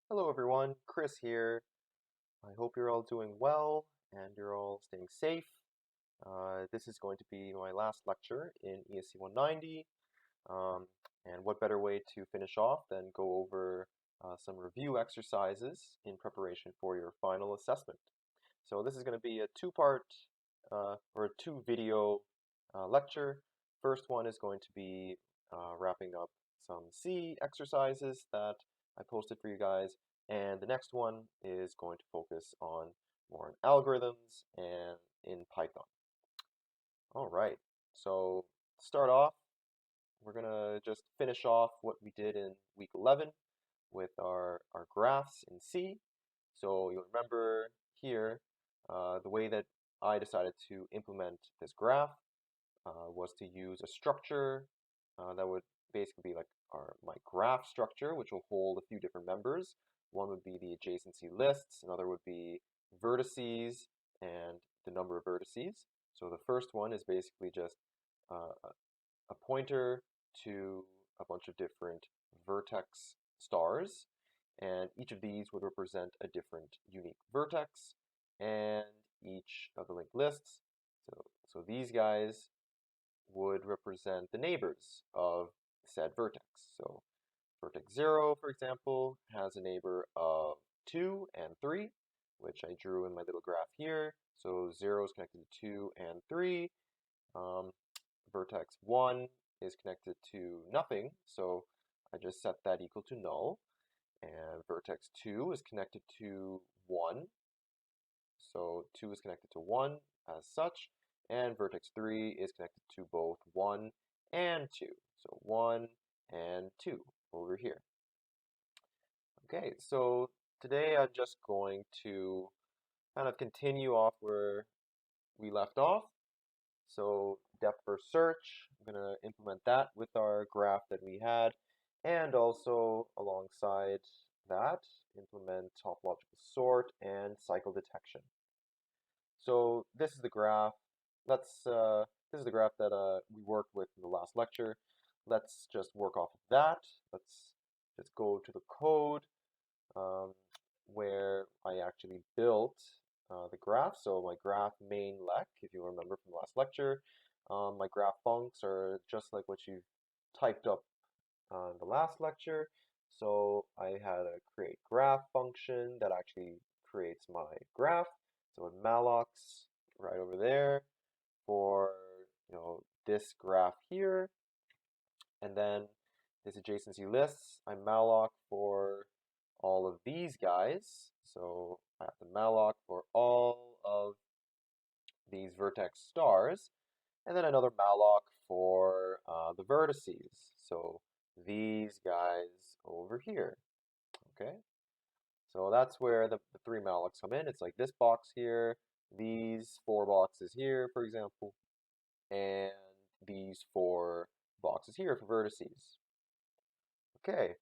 Hello everyone, Chris here. I hope you're all doing well and you're all staying safe. This is going to be my last lecture in ESC190. Um, and what better way to finish off than go over some review exercises in preparation for your final assessment. So this is going to be a two-part or a two-video lecture. First one is going to be wrapping up some C exercises that I posted for you guys, and the next one is going to focus on more on algorithms and in Python. All right, so to start off, we're going to just finish off what we did in week 11 with our graphs in C. So you'll remember here the way that I decided to implement this graph was to use a structure that would basically be like my graph structure, which will hold a few different members. One would be the adjacency lists, another would be vertices and the number of vertices. So the first one is basically just a pointer to a bunch of different vertex stars, and each of these would represent a different unique vertex, and each of the linked lists. So these guys would represent the neighbors of said vertex. So vertex 0, for example, has a neighbor of 2 and 3, which I drew in my little graph here. So 0 is connected to 2 and 3. Um, vertex 1 is connected to nothing, so I just set that equal to null. And vertex 2 is connected to 1, so 2 is connected to 1 as such. And vertex 3 is connected to both 1 and 2. So 1 and 2 over here. Okay, so today I'm just going to kind of continue off where we left off. So depth first search, I'm going to implement that with our graph that we had, and also alongside that, implement topological sort and cycle detection. So this is the graph. This is the graph that we worked with in the last lecture. Let's just work off of that. Let's just go to the code um, where I actually built the graph. So my graph main lec, if you remember from the last lecture, my graph funcs are just like what you typed up in the last lecture. So I had a create graph function that actually creates my graph. So it mallocs right over there for this graph here, and then this adjacency lists I malloc for all of these guys. So I have to malloc for all of these vertex stars, and then another malloc for the vertices. So these guys over here. Okay, so that's where the three mallocs come in. It's like this box here, these four boxes here, for example, and these four boxes here for vertices. Okay,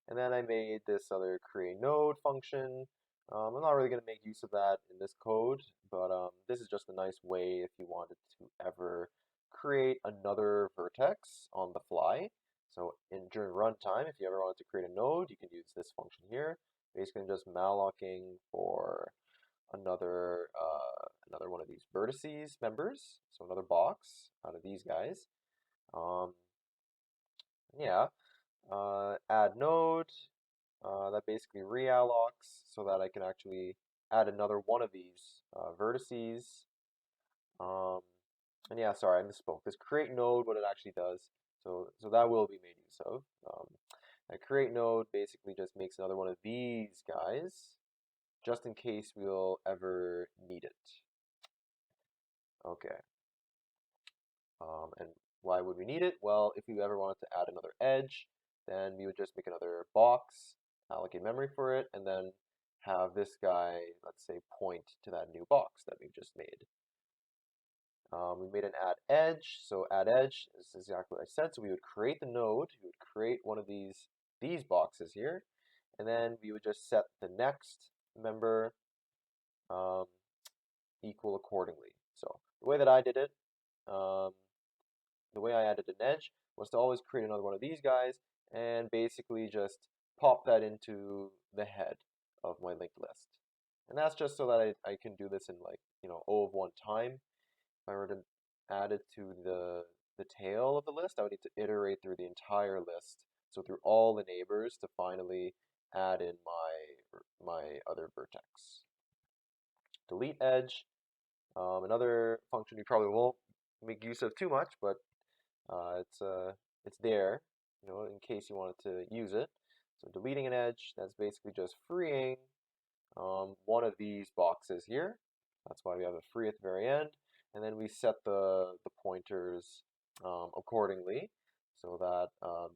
and then I made this other create node function. I'm not really going to make use of that in this code, but this is just a nice way if you wanted to ever create another vertex on the fly. So during runtime, if you ever wanted to create a node, you can use this function here. Basically, just mallocing for another one of these vertices members, so another box out of these guys. Um, yeah, add node, that basically reallocs so that I can actually add another one of these vertices. Um, and yeah, sorry, I misspoke. This create node, what it actually does, so that will be made use of. A create node basically just makes another one of these guys, just in case we'll ever need it. Okay. And why would we need it? Well, if we ever wanted to add another edge, then we would just make another box, allocate memory for it, and then have this guy, let's say, point to that new box that we've just made. We made an add edge, so add edge is exactly what I said. So we would create the node, we would create one of these boxes here, and then we would just set the next member um, equal accordingly. So the way that I did it, the way I added an edge was to always create another one of these guys and basically just pop that into the head of my linked list. And that's just so that I can do this in like, O of 1 time. If I were to add it to the tail of the list, I would need to iterate through the entire list, so through all the neighbors to finally add in my other vertex. Delete edge, another function you probably won't make use of too much, but it's there, in case you wanted to use it. So deleting an edge, that's basically just freeing one of these boxes here. That's why we have a free at the very end. And then we set the pointers accordingly, so that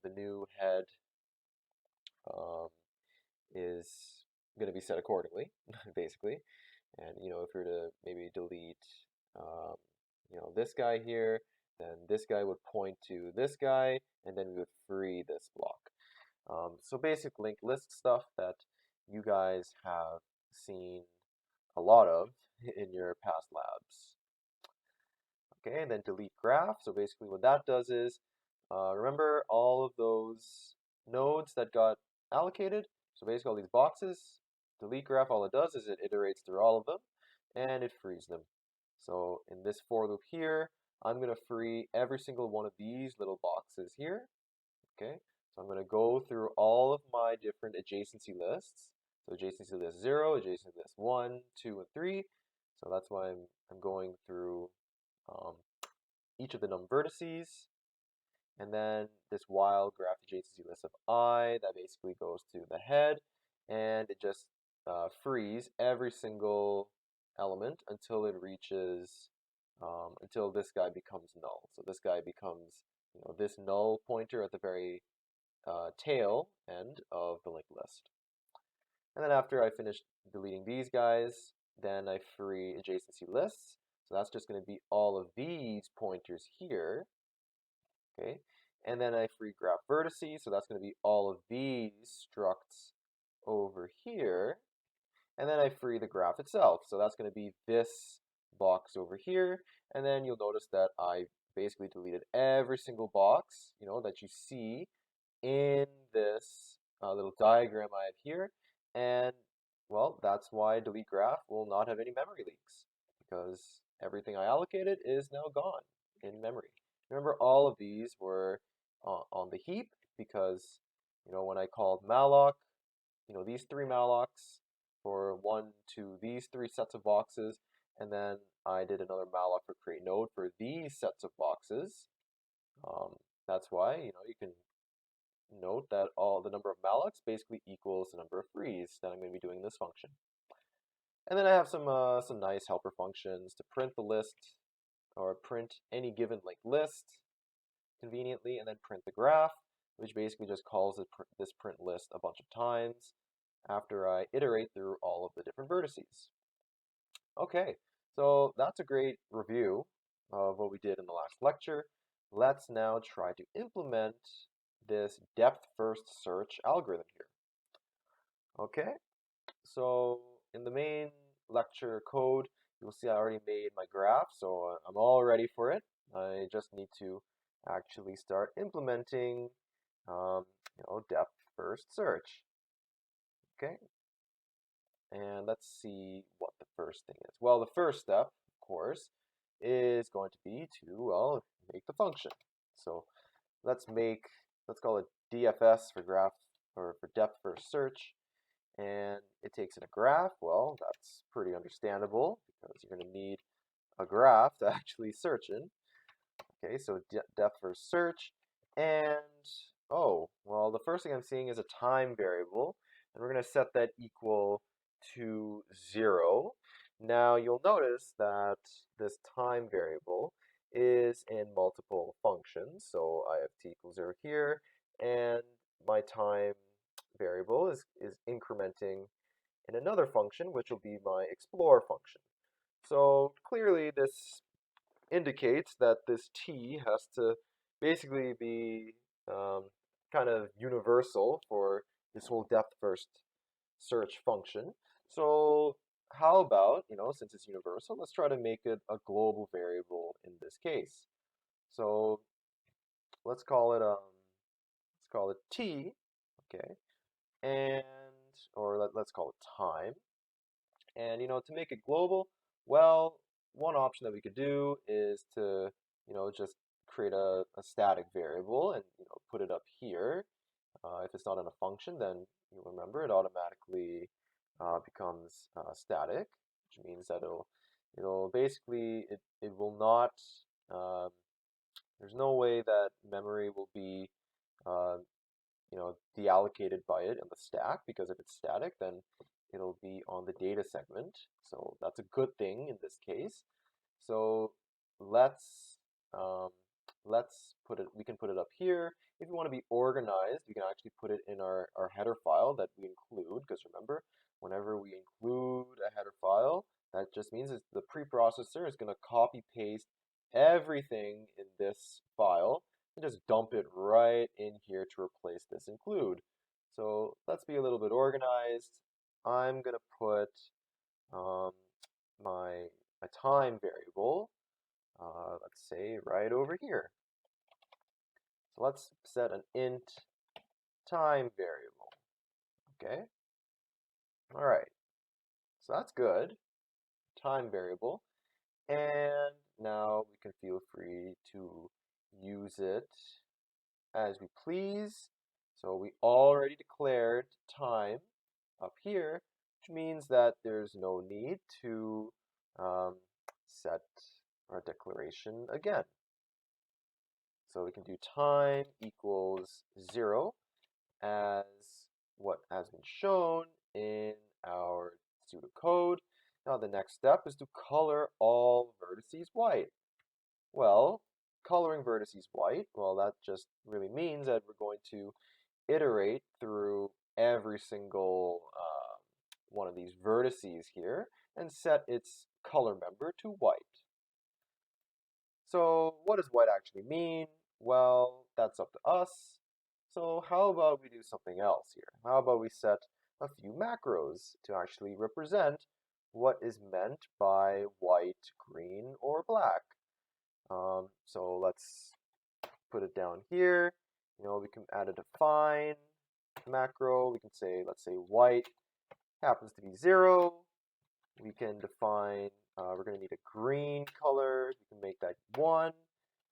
the new head is going to be set accordingly, basically. And if we were to maybe delete this guy here, then this guy would point to this guy, and then we would free this block. So basic linked list stuff that you guys have seen a lot of in your past labs. Okay, and then delete graph. So basically what that does is, remember all of those nodes that got allocated? So basically all these boxes, delete graph, all it does is it iterates through all of them, and it frees them. So in this for loop here, I'm going to free every single one of these little boxes here. Okay, so I'm going to go through all of my different adjacency lists. So adjacency list 0, adjacency list 1, 2, and 3. So that's why I'm going through each of the num vertices. And then this while graph adjacency list of I, that basically goes to the head, and it just frees every single element until it reaches, until this guy becomes null. So this guy becomes, this null pointer at the very tail end of the linked list. And then after I finish deleting these guys, then I free adjacency lists. So that's just going to be all of these pointers here. Okay, and then I free graph vertices, so that's going to be all of these structs over here. And then I free the graph itself, so that's going to be this box over here. And then you'll notice that I basically deleted every single box, that you see in this little diagram I have here. And well, that's why delete graph will not have any memory leaks, because everything I allocated is now gone in memory. Remember, all of these were on the heap because, when I called malloc, these 3 mallocs for these 3 sets of boxes, and then I did another malloc for create node for these sets of boxes. That's why, you can note that all the number of mallocs basically equals the number of frees that I'm going to be doing in this function. And then I have some nice helper functions to print the list, or print any given linked list conveniently, and then print the graph, which basically just calls this print list a bunch of times after I iterate through all of the different vertices. Okay, so that's a great review of what we did in the last lecture. Let's now try to implement this depth-first search algorithm here. Okay, so in the main lecture code, you'll see I already made my graph, so I'm all ready for it. I just need to actually start implementing, depth-first search. Okay, and let's see what the first thing is. Well, the first step, of course, is going to be to, make the function. So let's call it DFS for graph, or for depth-first search. And it takes in a graph. Well, that's pretty understandable because you're going to need a graph to actually search in. Okay, so depth first search, and oh, well, the first thing I'm seeing is a time variable, and we're going to set that equal to 0. Now you'll notice that this time variable is in multiple functions. So I have t equals 0 here, and my time variable is incrementing in another function, which will be my explore function. So clearly this indicates that this t has to basically be kind of universal for this whole depth-first search function. So how about, since it's universal, let's try to make it a global variable in this case. So let's call it t, okay? and or let's call it time. And to make it global, well, one option that we could do is to just create a static variable and put it up here. If it's not in a function, then you remember it automatically becomes static, which means that it'll basically it will not there's no way that memory will be uh, deallocated by it in the stack, because if it's static, then it'll be on the data segment. So that's a good thing in this case. So let's um, we can put it up here. If you want to be organized, we can actually put it in our header file that we include, because remember, whenever we include a header file, that just means that the preprocessor is going to copy paste everything in this file and just dump it right in here to replace this include. So let's be a little bit organized. I'm going to put um, my time variable, let's say right over here. So let's set an int time variable. Okay. All right. So that's good. Time variable. And now we can feel free to use it as we please. So we already declared time up here, which means that there's no need to set our declaration again. So we can do time equals 0 as what has been shown in our pseudocode. Now the next step is to color all vertices white. Well, coloring vertices white, well, that just really means that we're going to iterate through every single one of these vertices here and set its color member to white. So what does white actually mean? Well, that's up to us. So how about we do something else here? How about we set a few macros to actually represent what is meant by white, green, or black? So let's put it down here. We can add a define macro. We can say, let's say white happens to be 0. We can define, we're going to need a green color. We can make that 1.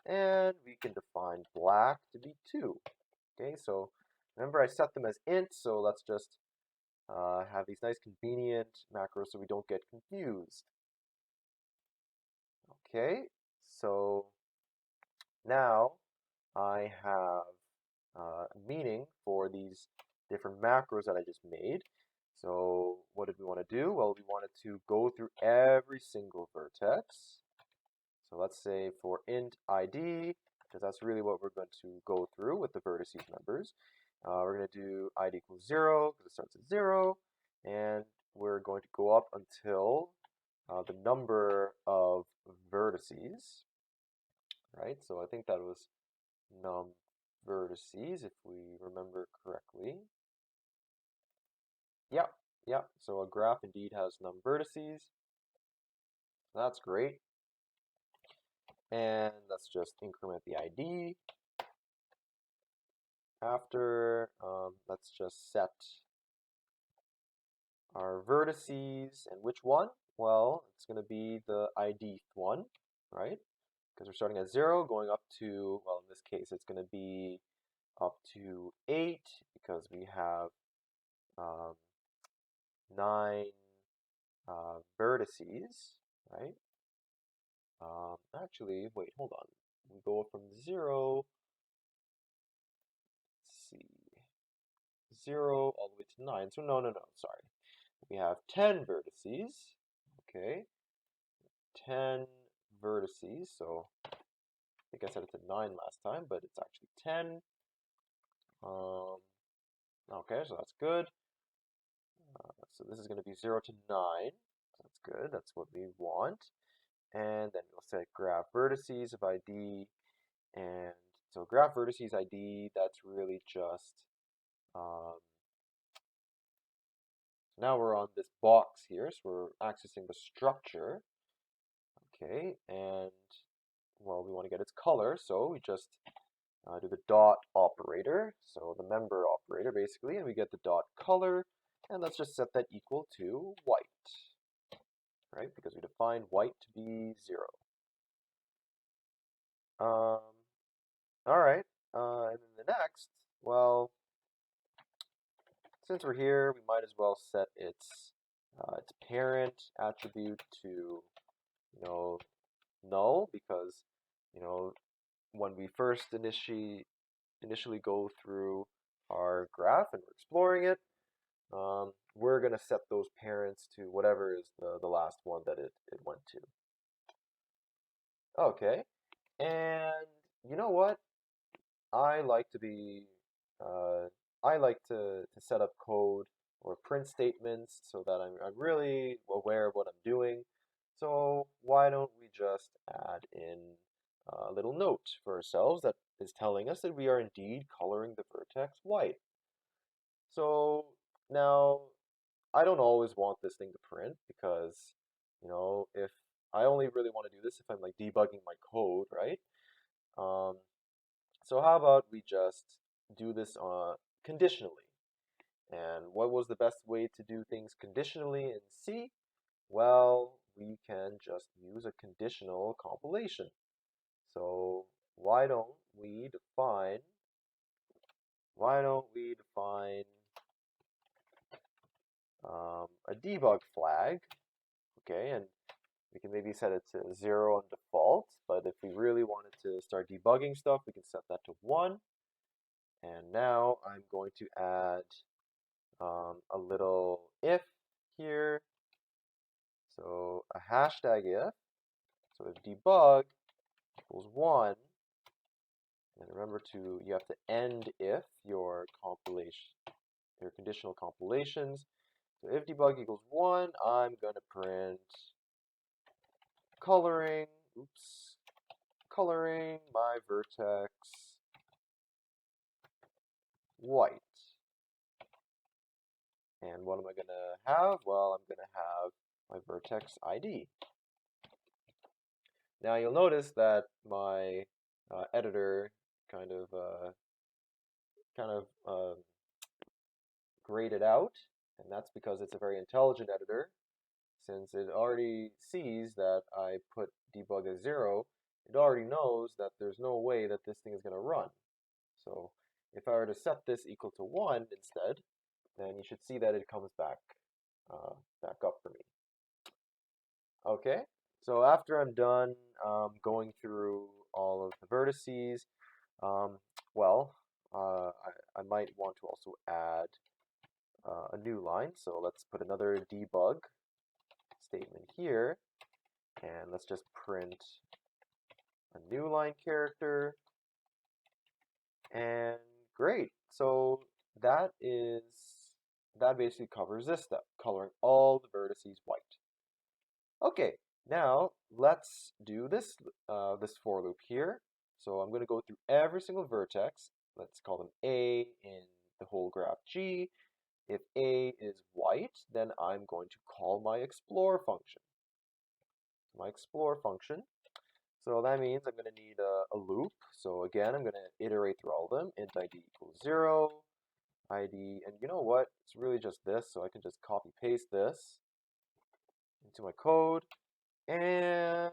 And we can define black to be 2. Okay, so remember I set them as int, so let's just have these nice convenient macros so we don't get confused. Okay, so now I have meaning for these different macros that I just made. So what did we want to do? Well, we wanted to go through every single vertex. So let's say for int ID, because that's really what we're going to go through with the vertices members. We're going to do ID equals 0, because it starts at 0, and we're going to go up until the number of vertices, right? So I think that was num vertices, if we remember correctly. Yep, yep. So a graph indeed has num vertices. That's great. And let's just increment the ID. After, let's just set our vertices, and which one? Well, it's going to be the IDth one, right? Because we're starting at 0, going up to, well, in this case, it's going to be up to 8, because we have 9 vertices, right? Actually, wait, hold on. We go from 0, let's see, 0 all the way to 9. So no, sorry. We have 10 vertices, okay? 10 vertices, so I think I said it to 9 last time, but it's actually 10. Okay, so that's good. So this is going to be 0 to 9. That's good. That's what we want. And then we'll set graph vertices of ID. And so graph vertices ID, that's really just, now we're on this box here, so we're accessing the structure. Okay, and well, we want to get its color, so we just do the dot operator, so the member operator basically, and we get the dot color, and let's just set that equal to white, right? Because we define white to be 0. All right, and then the next, well, since we're here, we might as well set its parent attribute to, null, because, when we first initially go through our graph and we're exploring it, we're going to set those parents to whatever is the last one that it went to. Okay, and you know what? I like to be, I like to set up code or print statements so that I'm really aware of what I'm doing. So why don't we just add in a little note for ourselves that is telling us that we are indeed coloring the vertex white. So now I don't always want this thing to print because, if I only really want to do this if I'm like debugging my code, right? So how about we just do this conditionally? And what was the best way to do things conditionally in C? Well, we can just use a conditional compilation. So why don't we define a debug flag, okay, and we can maybe set it to 0 on default, but if we really wanted to start debugging stuff, we can set that to 1. And now I'm going to add a little if here. So a hashtag if. So if debug equals 1, and remember you have to end if your conditional compilations. So if debug equals 1, I'm going to print coloring my vertex white. And what am I going to have? Well, I'm going to have my vertex ID. Now you'll notice that my editor kind of graded out, and that's because it's a very intelligent editor. Since it already sees that I put debug as 0, it already knows that there's no way that this thing is going to run. So if I were to set this equal to 1 instead, then you should see that it comes back up for me. Okay, so after I'm done going through all of the vertices, I might want to also add a new line. So let's put another debug statement here, and let's just print a new line character. And great, so that basically covers this step, coloring all the vertices white. Okay, now let's do this for loop here. So I'm going to go through every single vertex. Let's call them A in the whole graph G. If A is white, then I'm going to call my explore function. So that means I'm going to need a loop. So again, I'm going to iterate through all of them. Int ID equals 0, ID, and you know what? It's really just this, so I can just copy paste this into my code. And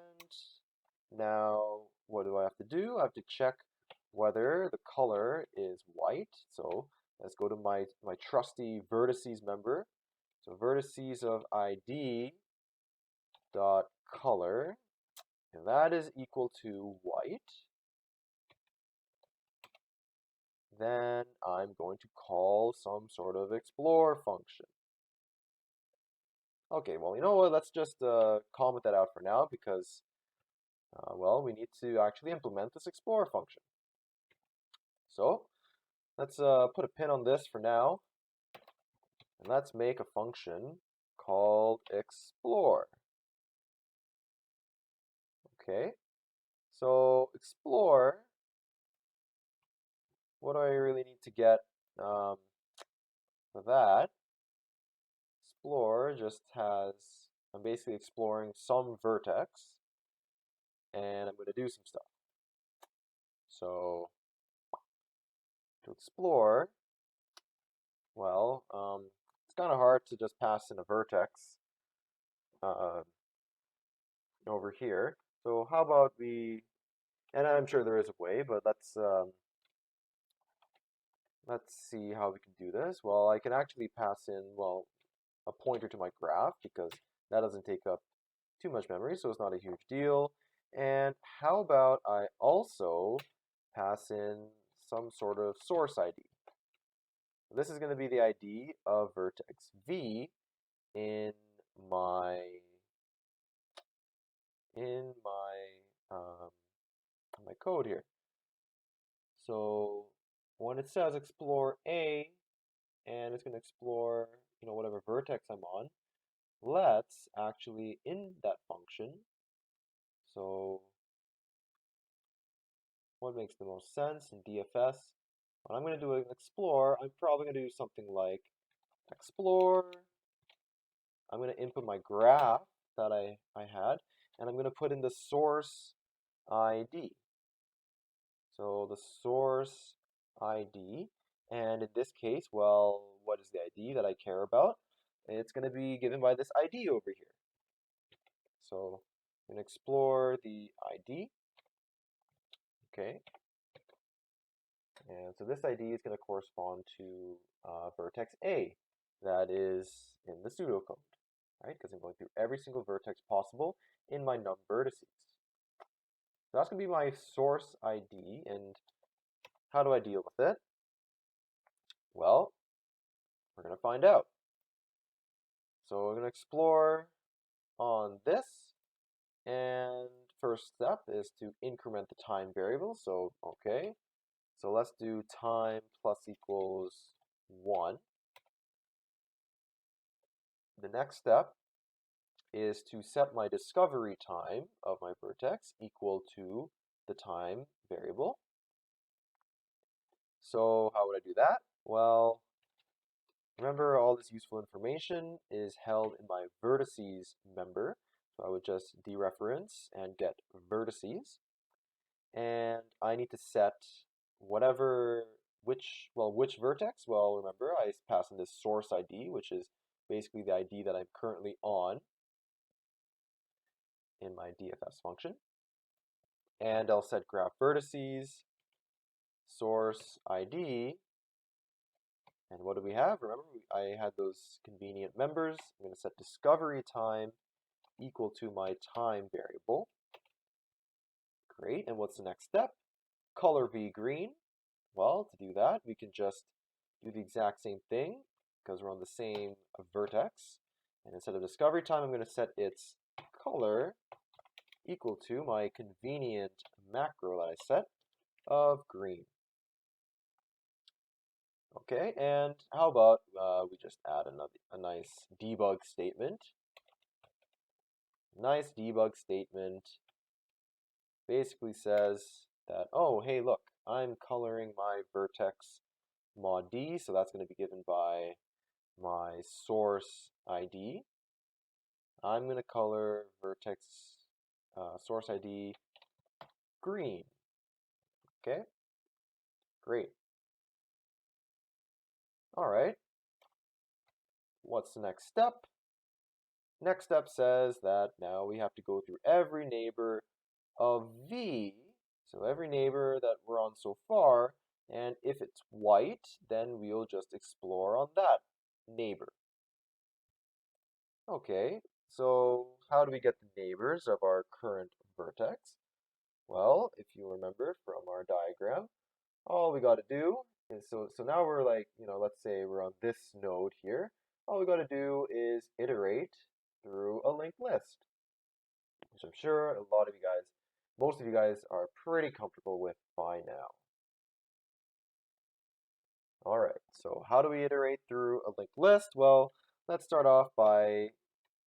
now what do I have to do? I have to check whether the color is white. So let's go to my trusty vertices member. So vertices of ID dot color, and that is equal to white. Then I'm going to call some sort of explore function. Okay, well, you know what? Let's just comment that out for now because, well, we need to actually implement this explore function. So let's put a pin on this for now, and let's make a function called explore. Okay, so explore, what do I really need to get for that? Explore just has, I'm basically exploring some vertex, and I'm going to do some stuff. So to explore, well, it's kind of hard to just pass in a vertex over here. So how about we, and I'm sure there is a way, but let's see how we can do this. Well, I can actually pass in, well, a pointer to my graph because that doesn't take up too much memory, so it's not a huge deal. And how about I also pass in some sort of source ID? This is going to be the ID of vertex V in my in my um, my code here. So when it says explore A, and it's going to explore, whatever vertex I'm on, let's actually in that function. So what makes the most sense in DFS? When I'm going to do an explore, I'm probably going to do something like explore. I'm going to input my graph that I had, and I'm going to put in the source ID. So the source ID, and in this case, well, what is the ID that I care about? It's going to be given by this ID over here. So I'm going to explore the ID. Okay. And so this ID is going to correspond to vertex A that is in the pseudocode, right? Because I'm going through every single vertex possible in my num vertices. So that's going to be my source ID, and how do I deal with it? Well, we're going to find out. So we're going to explore on this, and first step is to increment the time variable. So, okay, so let's do time plus equals 1. The next step is to set my discovery time of my vertex equal to the time variable. So how would I do that? Well, remember all this useful information is held in my vertices member. So I would just dereference and get vertices. And I need to set which vertex? Well, remember I pass in this source ID, which is basically the ID that I'm currently on in my DFS function. And I'll set graph vertices, source ID, and what do we have? Remember, I had those convenient members. I'm going to set discovery time equal to my time variable. Great, and what's the next step? Color V green. Well, to do that, we can just do the exact same thing because we're on the same vertex. And instead of discovery time, I'm going to set its color equal to my convenient macro that I set of green. Okay, and how about we just add a nice debug statement. Nice debug statement basically says that, oh, hey, look, I'm coloring my vertex mod D, so that's going to be given by my source ID. I'm going to color vertex source ID green. Okay, great. All right, what's the next step? Next step says that now we have to go through every neighbor of V, so every neighbor that we're on so far, and if it's white, then we'll just explore on that neighbor. Okay, so how do we get the neighbors of our current vertex? Well, if you remember from our diagram, all we got to do is, so now we're like, let's say we're on this node here. All we got to do is iterate through a linked list, which I'm sure most of you guys are pretty comfortable with by now. All right, so how do we iterate through a linked list? Well, let's start off by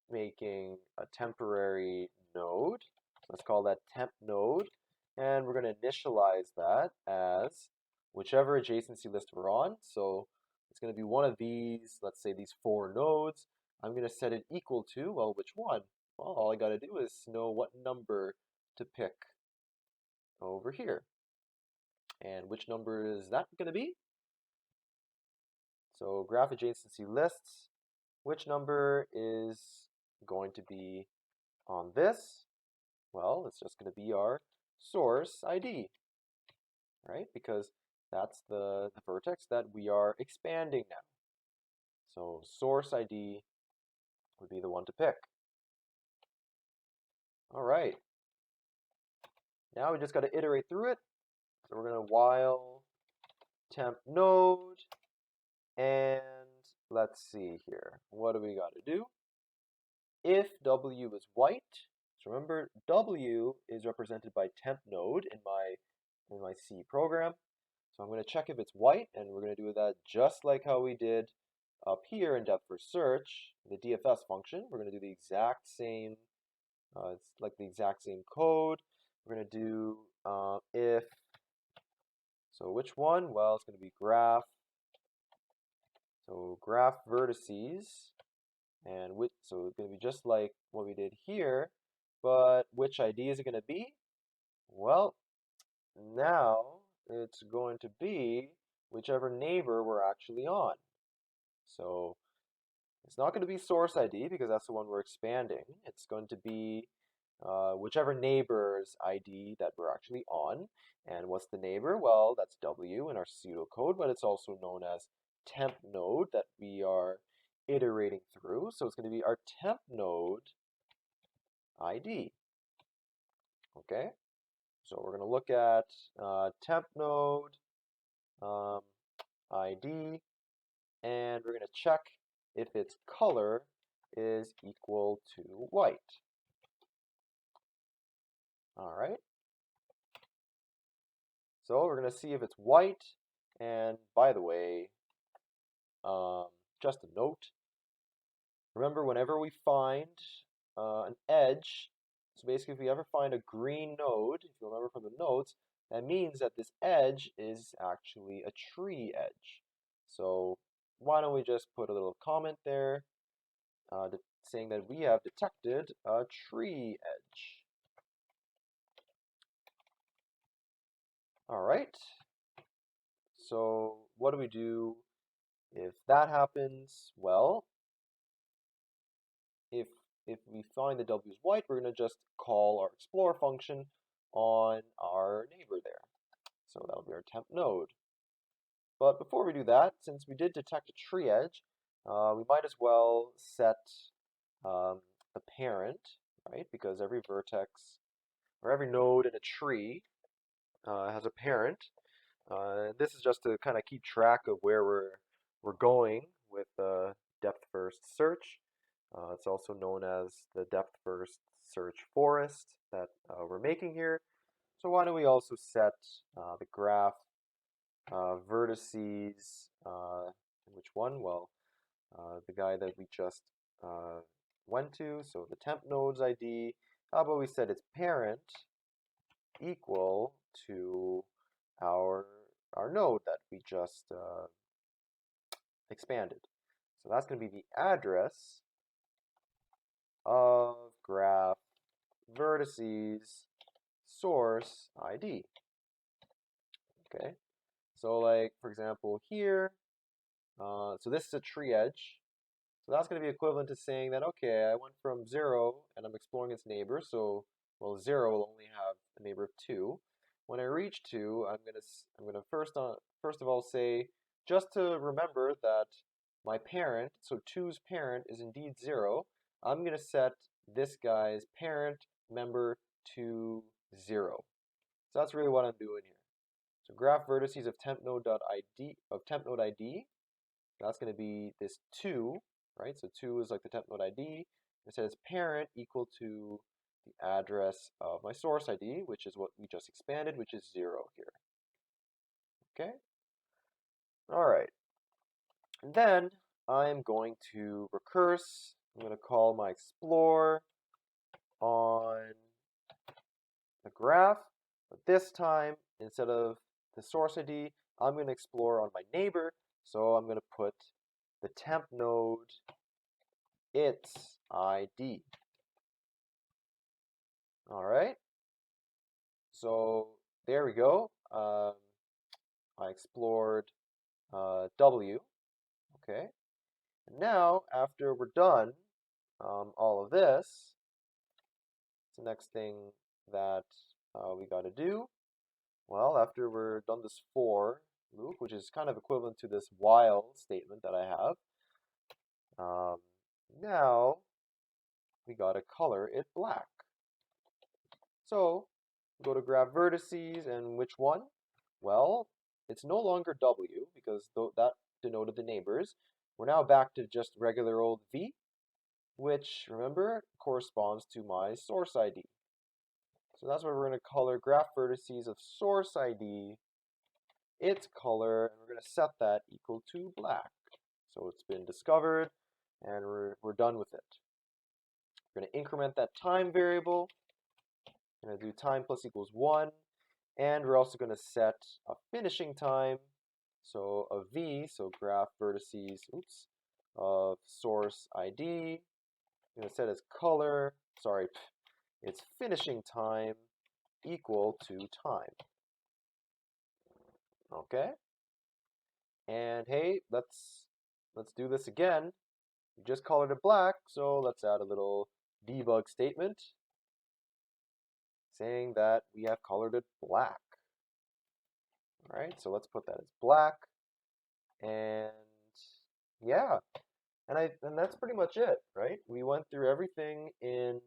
making a temporary node. Let's call that temp node, and we're going to initialize that as whichever adjacency list we're on. So it's going to be one of these, let's say these 4 nodes. I'm going to set it equal to, well, which one? Well, all I got to do is know what number to pick over here. And which number is that going to be? So graph adjacency lists, which number is going to be on this? Well, it's just going to be our source ID, right? Because that's the vertex that we are expanding now. So source ID would be the one to pick. All right. Now we just got to iterate through it. So we're going to while temp node, and let's see here. What do we got to do? If W is white, so remember W is represented by temp node in my C program. So I'm going to check if it's white, and we're going to do that just like how we did up here in depth first search, the DFS function. We're going to do the exact same, it's like the exact same code. We're going to do if, so which one? Well, it's going to be graph. So graph vertices, and so it's going to be just like what we did here, but which ID is it going to be? Well, now it's going to be whichever neighbor we're actually on. So it's not going to be source ID because that's the one we're expanding. It's going to be whichever neighbor's ID that we're actually on. And what's the neighbor? Well, that's W in our pseudocode, but it's also known as temp node that we are iterating through. So it's going to be our temp node ID. Okay, so we're going to look at temp node ID, and we're going to check if its color is equal to white. All right. So we're going to see if it's white. And by the way, just a note, remember whenever we find an edge, so basically if we ever find a green node, if you remember from the notes, that means that this edge is actually a tree edge. So why don't we just put a little comment there saying that we have detected a tree edge. All right. So what do we do if that happens? Well, if we find the W is white, we're going to just call our explore function on our neighbor there. So that'll be our temp node. But before we do that, since we did detect a tree edge, we might as well set the parent, right? Because every vertex or every node in a tree has a parent. This is just to kind of keep track of where we're going with depth first search. It's also known as the depth first search forest that we're making here. So why don't we also set the graph vertices, which one? Well, the guy that we just went to, so the temp node's ID. How about we set its parent equal to our node that we just expanded. So that's going to be the address of graph vertices source ID. Okay, so like for example here, so this is a tree edge. So that's going to be equivalent to saying that, okay, I went from 0 and I'm exploring its neighbor, so, well, 0 will only have a neighbor of 2. When I reach 2, I'm gonna first of all say, just to remember that my parent, so 2's parent is indeed 0, I'm going to set this guy's parent member to 0. So that's really what I'm doing here. So graph vertices of temp node ID, that's going to be this 2, right? So 2 is like the temp node ID. It says parent equal to the address of my source ID, which is what we just expanded, which is 0 here. Okay? All right. And then I'm going to recurse. I'm going to call my explore on the graph, but this time, instead of the source ID, I'm going to explore on my neighbor. So I'm going to put the temp node its ID. All right. So there we go. I explored W. Okay. And now, after we're done all of this, the next thing that we got to do, well, after we're done this for loop, which is kind of equivalent to this while statement that I have, now we got to color it black. So go to graph vertices, and which one? Well, it's no longer W because that denoted the neighbors. We're now back to just regular old V, which, remember, corresponds to my source ID. So that's why we're going to color graph vertices of source ID, its color, and we're going to set that equal to black. So it's been discovered, and we're done with it. We're going to increment that time variable. We're going to do time plus equals 1, and we're also going to set a finishing time, so a V, so graph vertices, of source ID. I'm going to set its color, its finishing time equal to time. Okay? And hey, let's do this again. We just colored it black, so let's add a little debug statement saying that we have colored it black. All right, so let's put that as black. And yeah, and that's pretty much it, right? We went through everything in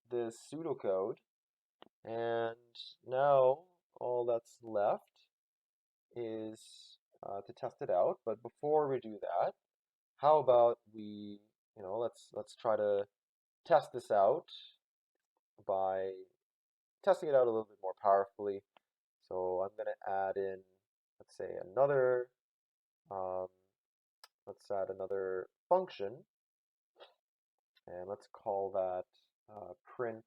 this pseudocode, and now all that's left is to test it out. But before we do that, how about we, let's try to test this out by testing it out a little bit more powerfully. So I'm going to add in, let's say, another function, and let's call that print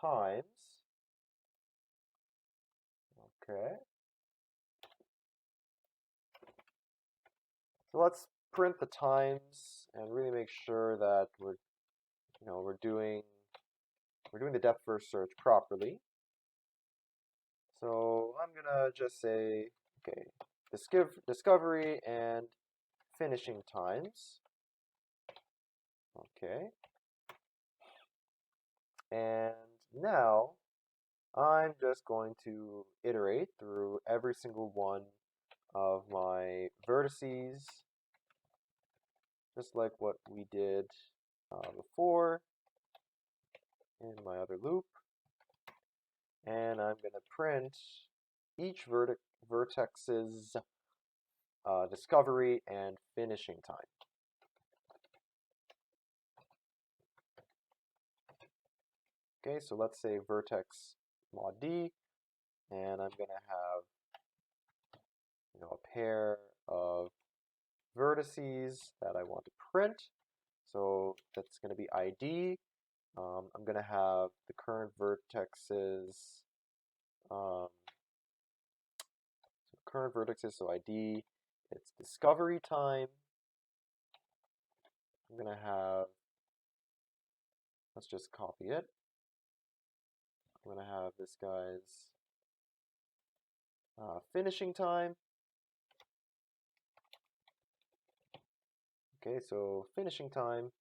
times. Okay. So let's print the times and really make sure that we're doing the depth first search properly. So I'm gonna just say, okay, discovery and finishing times. Okay. And now I'm just going to iterate through every single one of my vertices, just like what we did before in my other loop. And I'm going to print each vertex's discovery and finishing time. Okay, so let's say vertex mod D, and I'm going to have a pair of vertices that I want to print. So that's going to be ID. I'm going to have the current vertexes, so ID, it's discovery time. I'm going to have, let's just copy it. I'm going to have this guy's finishing time. Okay, so finishing time,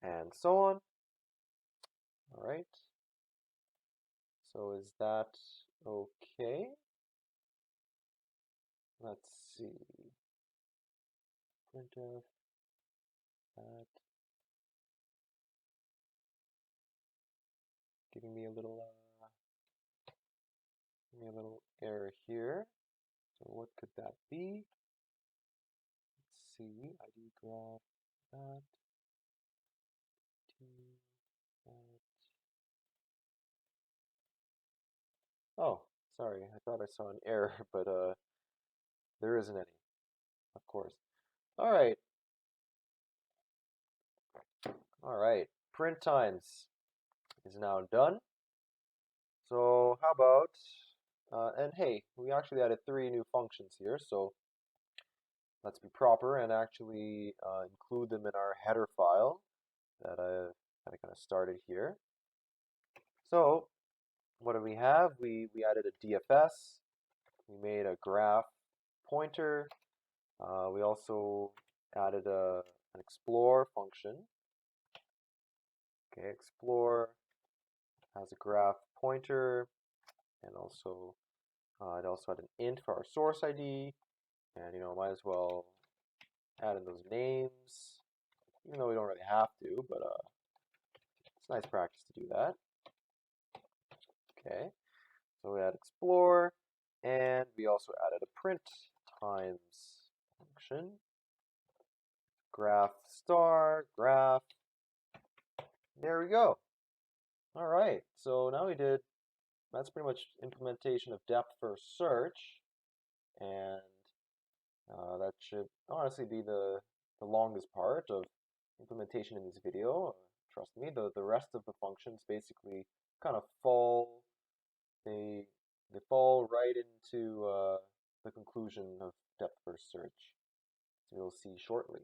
and so on. All right. So is that okay? Let's see. Printf that. Giving me a little error here. So what could that be? Let's see. ID graph that. Oh, sorry. I thought I saw an error, but there isn't any, of course. All right. All right. Print times is now done. So how about, and hey, we actually added 3 new functions here, so let's be proper and actually include them in our header file that I kind of started here. So what do we have? We added a DFS. We made a graph pointer. We also added an explore function. Okay, explore has a graph pointer, and also it also had an int for our source ID, and might as well add in those names, even though we don't really have to, but it's nice practice to do that. Okay, so we add explore, and we also added a print times function. Graph star, graph. There we go. All right, so now that's pretty much implementation of depth first search, and that should honestly be the longest part of implementation in this video. Trust me, the rest of the functions basically kind of they fall right into the conclusion of depth first search, as we'll see shortly.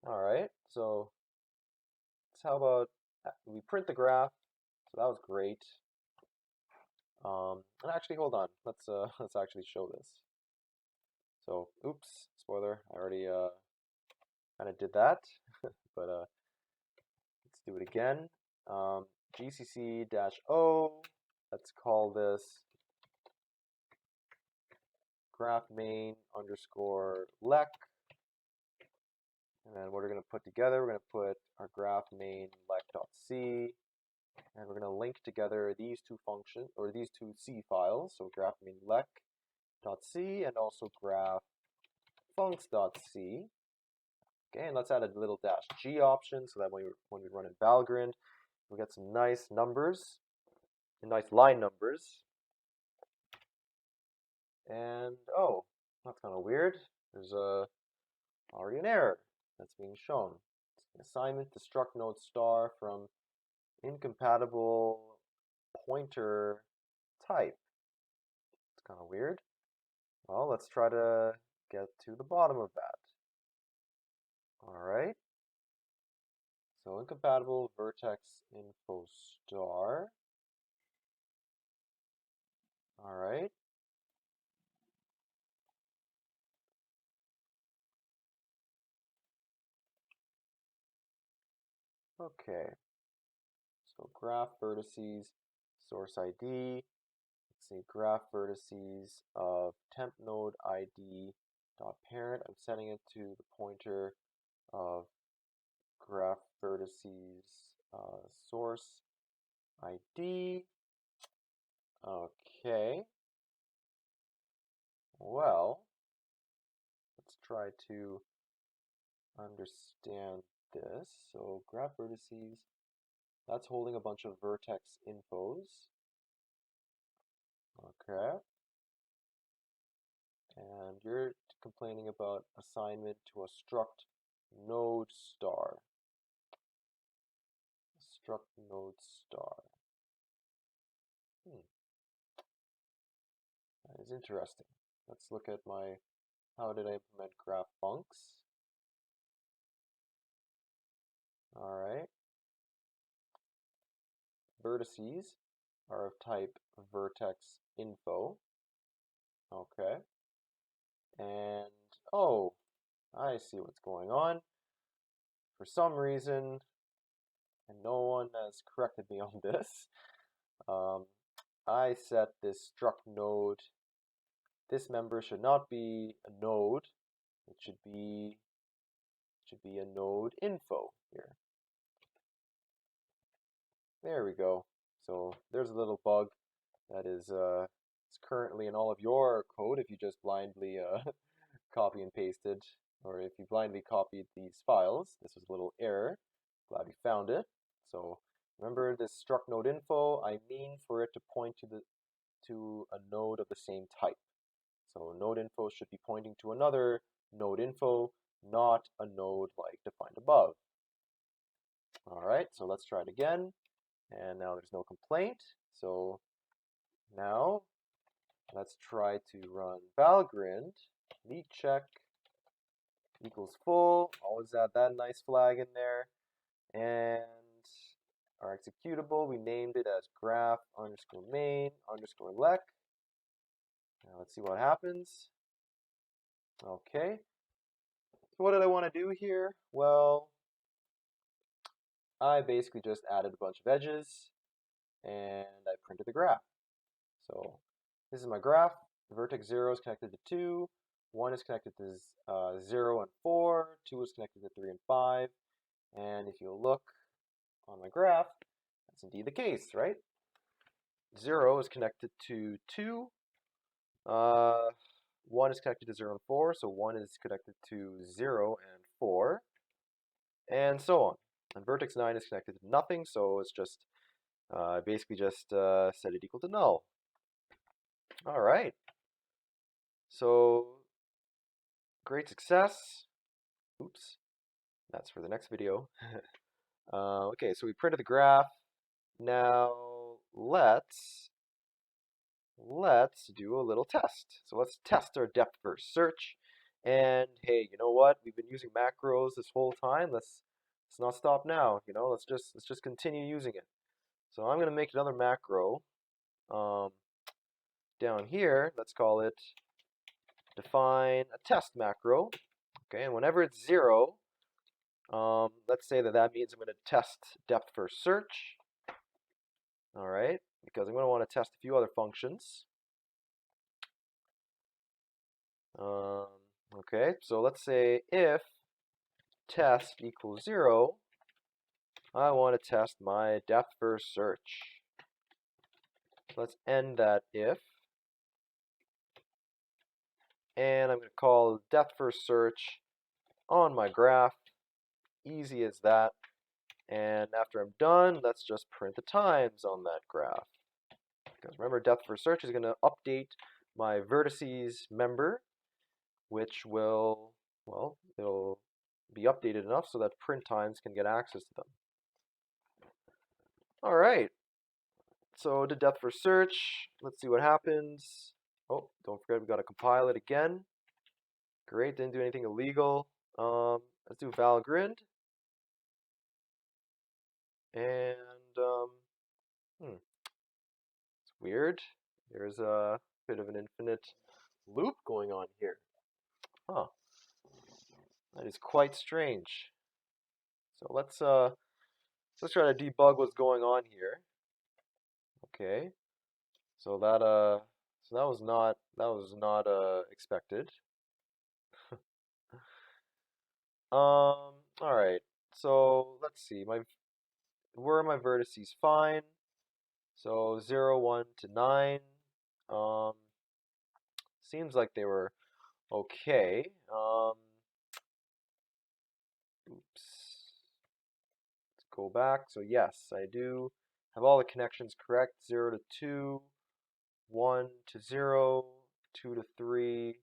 All right, so how about we print the graph? So that was great. And actually, hold on. Let's actually show this. So, oops, spoiler. I already kind of did that, but let's do it again. GCC-O. Let's call this graph main underscore lec. And then what we're going to put together, we're going to put our graph main lec.c, and we're going to link together these two functions, or these two C files, so graph main lec.c and also graph funcs.c. Okay, and let's add a little -g option so that when we run in Valgrind, we get some nice numbers, nice line numbers. And oh, that's kind of weird. There's already an error that's being shown. It's an assignment to struct node star from incompatible pointer type. It's kind of weird. Well, let's try to get to the bottom of that. All right. So incompatible vertex info star. All right. Okay. So graph vertices, source ID. Let's see, graph vertices of temp node ID dot parent. I'm setting it to the pointer of graph vertices source ID. Okay. Well, let's try to understand this. So graph vertices, that's holding a bunch of vertex infos. Okay. And you're complaining about assignment to a struct node star. Struct node star. That is interesting. Let's look at how did I implement graph funcs. All right. Vertices are of type vertex info. Okay. And oh, I see what's going on. For some reason, and no one has corrected me on this, I set this struct node. This member should not be a node. It should be a node info here. There we go. So there's a little bug that is currently in all of your code if you just blindly copy and pasted, or if you blindly copied these files. This was a little error. Glad you found it. So remember this struct node info, I mean for it to point to a node of the same type. So node info should be pointing to another node info, not a node like defined above. All right, so let's try it again. And now there's no complaint. So now let's try to run Valgrind. Neat check equals full. Always add that nice flag in there. And our executable, we named it as graph underscore main underscore lec. Now let's see what happens. Okay. So what did I want to do here? Well, I basically just added a bunch of edges and I printed the graph. So this is my graph. The vertex 0 is connected to 2, 1 is connected to 0 and 4, 2 is connected to 3 and 5, and if you look on my graph, that's indeed the case, right? 0 is connected to 2, 1 is connected to 0 and 4, so 1 is connected to 0 and 4, and so on. And vertex 9 is connected to nothing, so it's just basically just set it equal to null. All right. So great success. Oops, that's for the next video. Okay, so we printed the graph. Now let's do a little test. So let's test our depth first search. And hey, you know what? We've been using macros this whole time. Let's not stop now. You know, let's just continue using it. So I'm gonna make another macro down here. Let's call it define a test macro. Okay, and whenever it's 0, let's say that means I'm going to test depth first search. All right, because I'm going to want to test a few other functions. Okay, so let's say if test equals 0, I want to test my depth first search. Let's end that if. And I'm going to call depth first search on my graph. Easy as that. And after I'm done, let's just print the times on that graph. Because remember, depth first search is going to update my vertices member, which will, well, it'll be updated enough so that print times can get access to them. All right. So to depth first search, let's see what happens. Oh, don't forget we got to compile it again. Great, didn't do anything illegal. Let's do valgrind. And it's weird. There's a bit of an infinite loop going on here. Huh. That is quite strange. So let's try to debug what's going on here. Okay. So that was not expected. All right. So let's see. Where are my vertices? Fine. So 0, 1 to 9. Seems like they were okay. Oops. Let's go back. So yes, I do have all the connections correct. 0 to 2, 1 to 0, 2 to 3,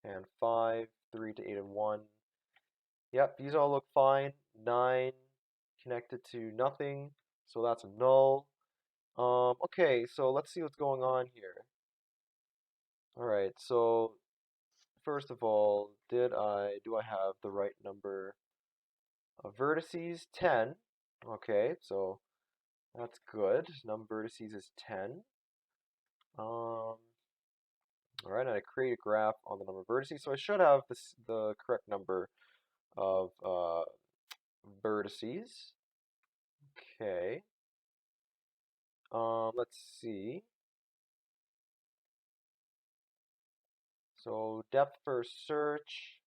and 5, 3 to 8 and 1. Yep, these all look fine. 9 connected to nothing, so that's a null. Okay, so let's see what's going on here. Alright, so first of all, do I have the right number of vertices? 10. Okay, so that's good. Number of vertices is 10. Alright, and I create a graph on the number of vertices, so I should have the correct number of vertices. Okay. Let's see. So depth first search.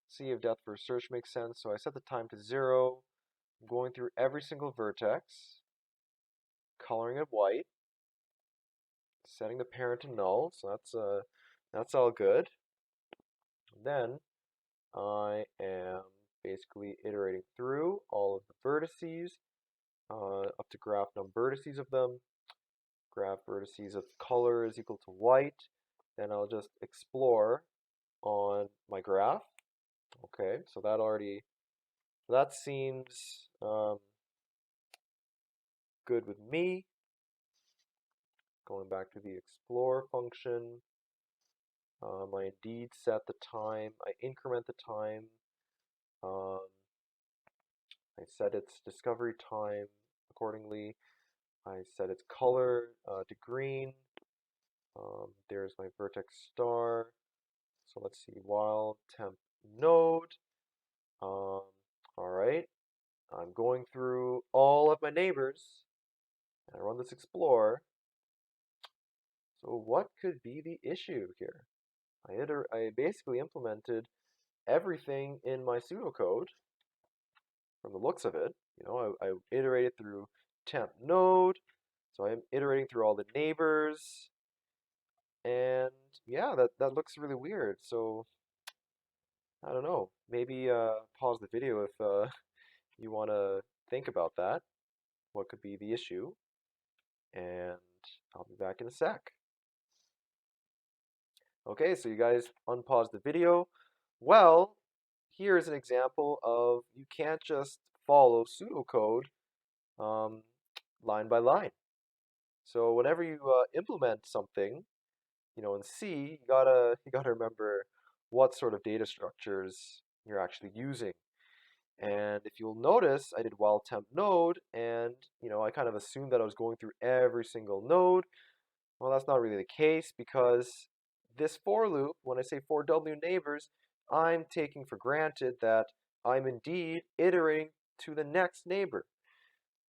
See if depth first search makes sense. So I set the time to 0. I'm going through every single vertex, coloring it white, setting the parent to null. So that's all good. Then I am basically iterating through all of the vertices up to graph num vertices of them. Graph vertices of color is equal to white. Then I'll just explore on my graph. Okay, so that seems good with me. Going back to the explore function, I indeed set the time. I increment the time. I set its discovery time accordingly. I set its color to green. There's my vertex star. So let's see, while temp node. All right, I'm going through all of my neighbors. I run this explore. So what could be the issue here? I basically implemented everything in my pseudocode from the looks of it. I iterated through temp node, so I'm iterating through all the neighbors, and yeah, that looks really weird. So I don't know. Maybe pause the video if you want to think about that. What could be the issue? And I'll be back in a sec. Okay, so you guys unpause the video. Well, here's an example of you can't just follow pseudocode um, line by line. So whenever you implement something, in C, you gotta remember what sort of data structures you're actually using. And if you'll notice, I did while temp node, and I kind of assumed that I was going through every single node. Well, that's not really the case because this for loop, when I say for W neighbors, I'm taking for granted that I'm indeed iterating to the next neighbor.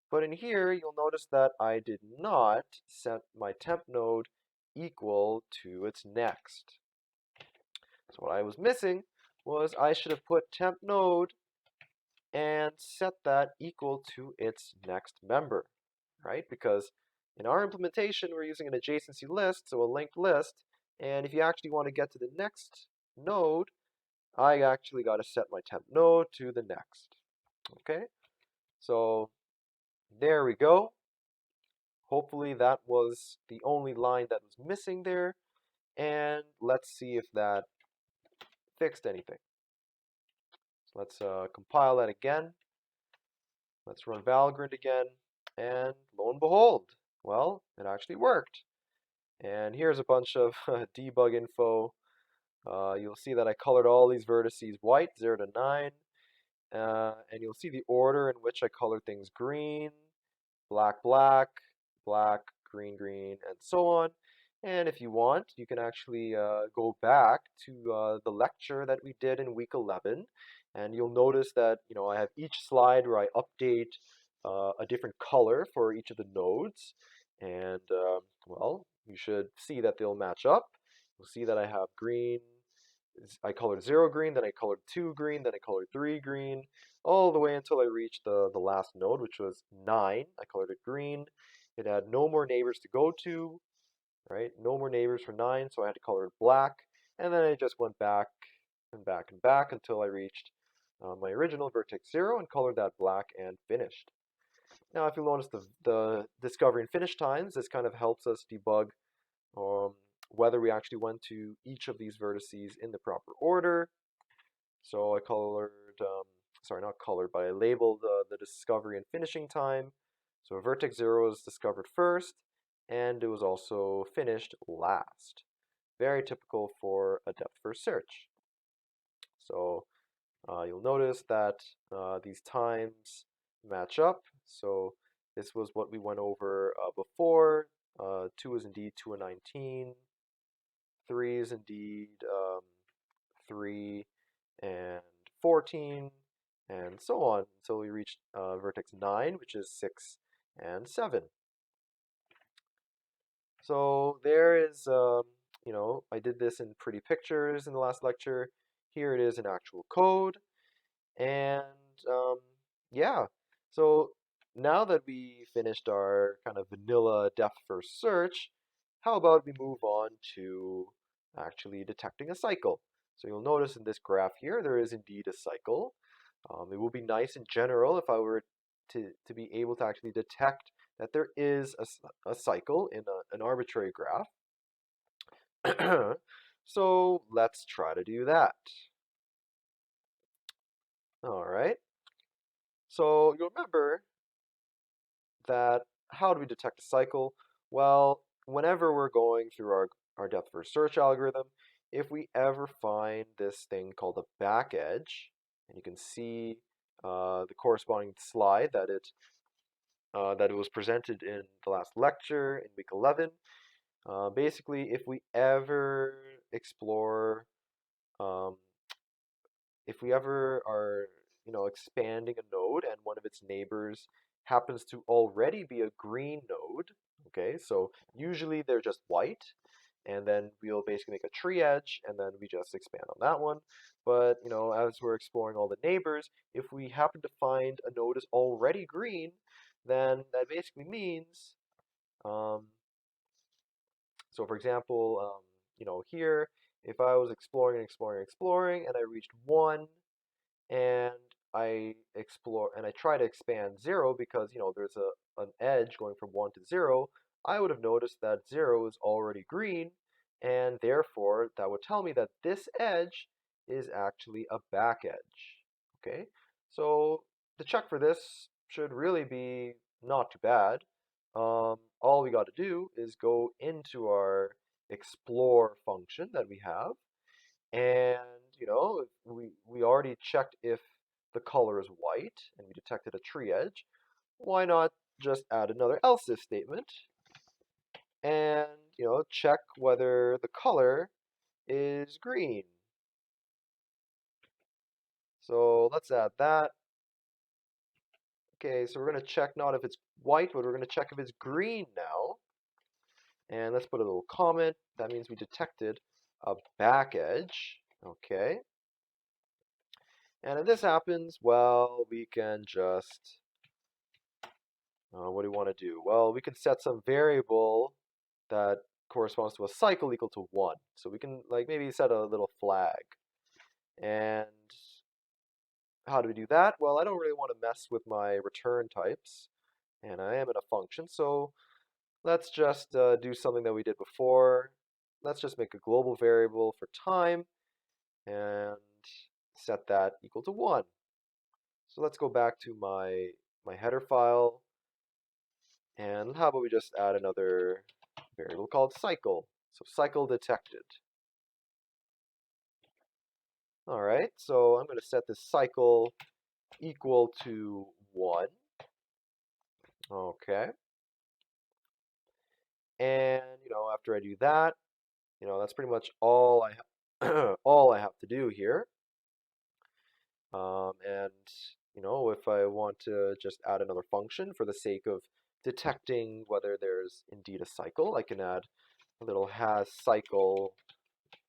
But in here, you'll notice that I did not set my temp node equal to its next. So what I was missing was I should have put temp node and set that equal to its next member, right? Because in our implementation, we're using an adjacency list, so a linked list, and if you actually want to get to the next node, I actually got to set my temp node to the next, okay? So there we go. Hopefully that was the only line that was missing there, and let's see if that fixed anything. So let's compile that again. Let's run Valgrind again, and lo and behold, well, it actually worked. And here's a bunch of debug info. You'll see that I colored all these vertices white, 0 to 9. And you'll see the order in which I colored things green, black, black, black, green, green, and so on. And if you want, you can actually go back to the lecture that we did in week 11, and you'll notice that I have each slide where I update a different color for each of the nodes, and well, you should see that they'll match up. You'll see that I have green. I colored 0 green, then I colored 2 green, then I colored 3 green, all the way until I reached the last node, which was 9. I colored it green. It had no more neighbors to go to, right? No more neighbors for 9, so I had to color it black. And then I just went back and back and back until I reached my original vertex 0 and colored that black and finished. Now, if you notice the discovery and finish times, this kind of helps us debug whether we actually went to each of these vertices in the proper order. So I colored, sorry, not colored, but I labeled the discovery and finishing time. So vertex 0 was discovered first, and it was also finished last. Very typical for a depth first search. So you'll notice that these times match up. So this was what we went over before. 2 is indeed 2 and 19. 3 is indeed 3 and 14, and so on until we reach vertex 9, which is 6 and 7. So there is, I did this in pretty pictures in the last lecture. Here it is in actual code. And yeah, so now that we finished our kind of vanilla depth first search, how about we move on to actually detecting a cycle? So you'll notice in this graph here, there is indeed a cycle. It would be nice in general if I were to be able to actually detect that there is a cycle in an arbitrary graph. So let's try to do that. All right. So you'll remember that how do we detect a cycle? Well, whenever we're going through our depth first search algorithm, if we ever find this thing called a back edge, and you can see the corresponding slide that it was presented in the last lecture in week 11, Basically, if we ever explore, um, if we ever are, expanding a node and one of its neighbors happens to already be a green node, okay, so usually they're just white, and then we'll basically make a tree edge, and then we just expand on that one. But, as we're exploring all the neighbors, if we happen to find a node is already green, then that basically means, um, so for example, here, if I was exploring and exploring and exploring, and I reached 1, and I try to expand 0 because, there's an edge going from 1 to 0, I would have noticed that 0 is already green, and therefore that would tell me that this edge is actually a back edge. Okay, so the check for this should really be not too bad. All we got to do is go into our explore function that we have, and we already checked if the color is white, and we detected a tree edge. Why not just add another else if statement and check whether the color is green. So let's add that. Okay, so we're going to check not if it's white, but we're going to check if it's green now. And let's put a little comment. That means we detected a back edge. Okay. And if this happens, well, we can just, what do we want to do? Well, we can set some variable that corresponds to a cycle equal to 1. So we can like maybe set a little flag. And how do we do that? Well, I don't really want to mess with my return types, and I am in a function, so let's just do something that we did before. Let's just make a global variable for time and set that equal to 1. So let's go back to my header file, and how about we just add another variable called cycle. So cycle detected. All right, so I'm going to set this cycle equal to 1. Okay. And, after I do that, that's pretty much all all I have to do here. And, if I want to just add another function for the sake of detecting whether there's indeed a cycle, I can add a little hasCycle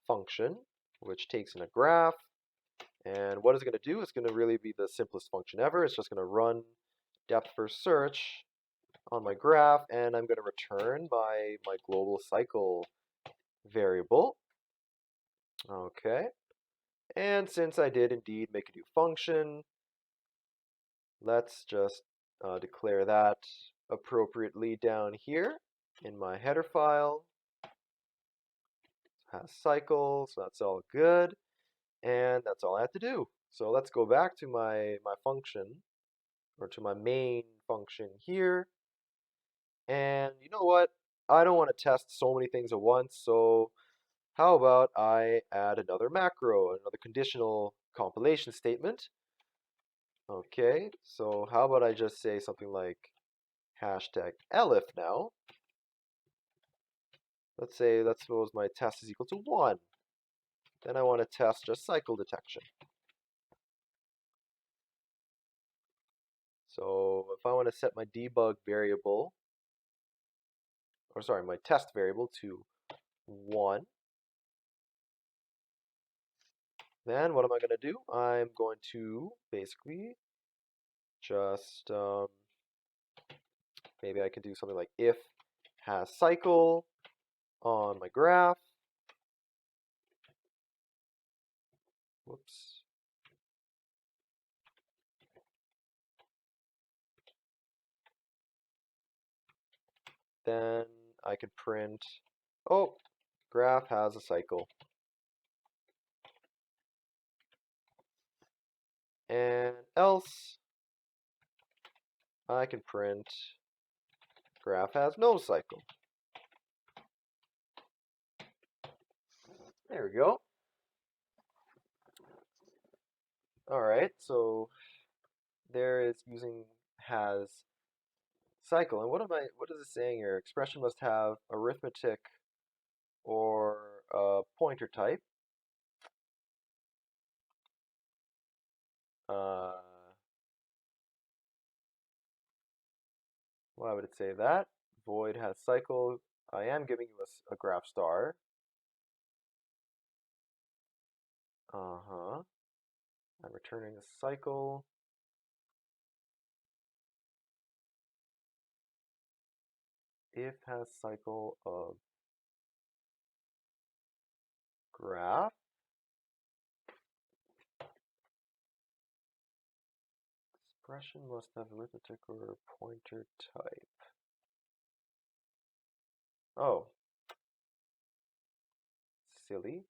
function, which takes in a graph. And what it's going to do is going to really be the simplest function ever. It's just going to run depth first search on my graph, and I'm going to return my global cycle variable. Okay. And since I did indeed make a new function, let's just declare that appropriately down here in my header file. Has cycle, so that's all good. And that's all I have to do. So let's go back to my function, or to my main function here. And you know what? I don't want to test so many things at once, so how about I add another macro, another conditional compilation statement. Okay, so how about I just say something like #elif now. Let's suppose my test is equal to 1. Then I want to test just cycle detection. So if I want to set my debug variable, or sorry, my test variable to 1, then what am I going to do? I'm going to basically just, maybe I can do something like if hasCycle on my graph. Whoops. Then I could print, oh, graph has a cycle. And else, I can print graph has no cycle. There we go. All right, so there is using has cycle. And what is it saying here? Expression must have arithmetic or a pointer type. Why would it say that? Void has cycle. I am giving you a graph star. I'm returning a cycle. If has cycle of graph. Expression must have arithmetic or pointer type. Oh, silly.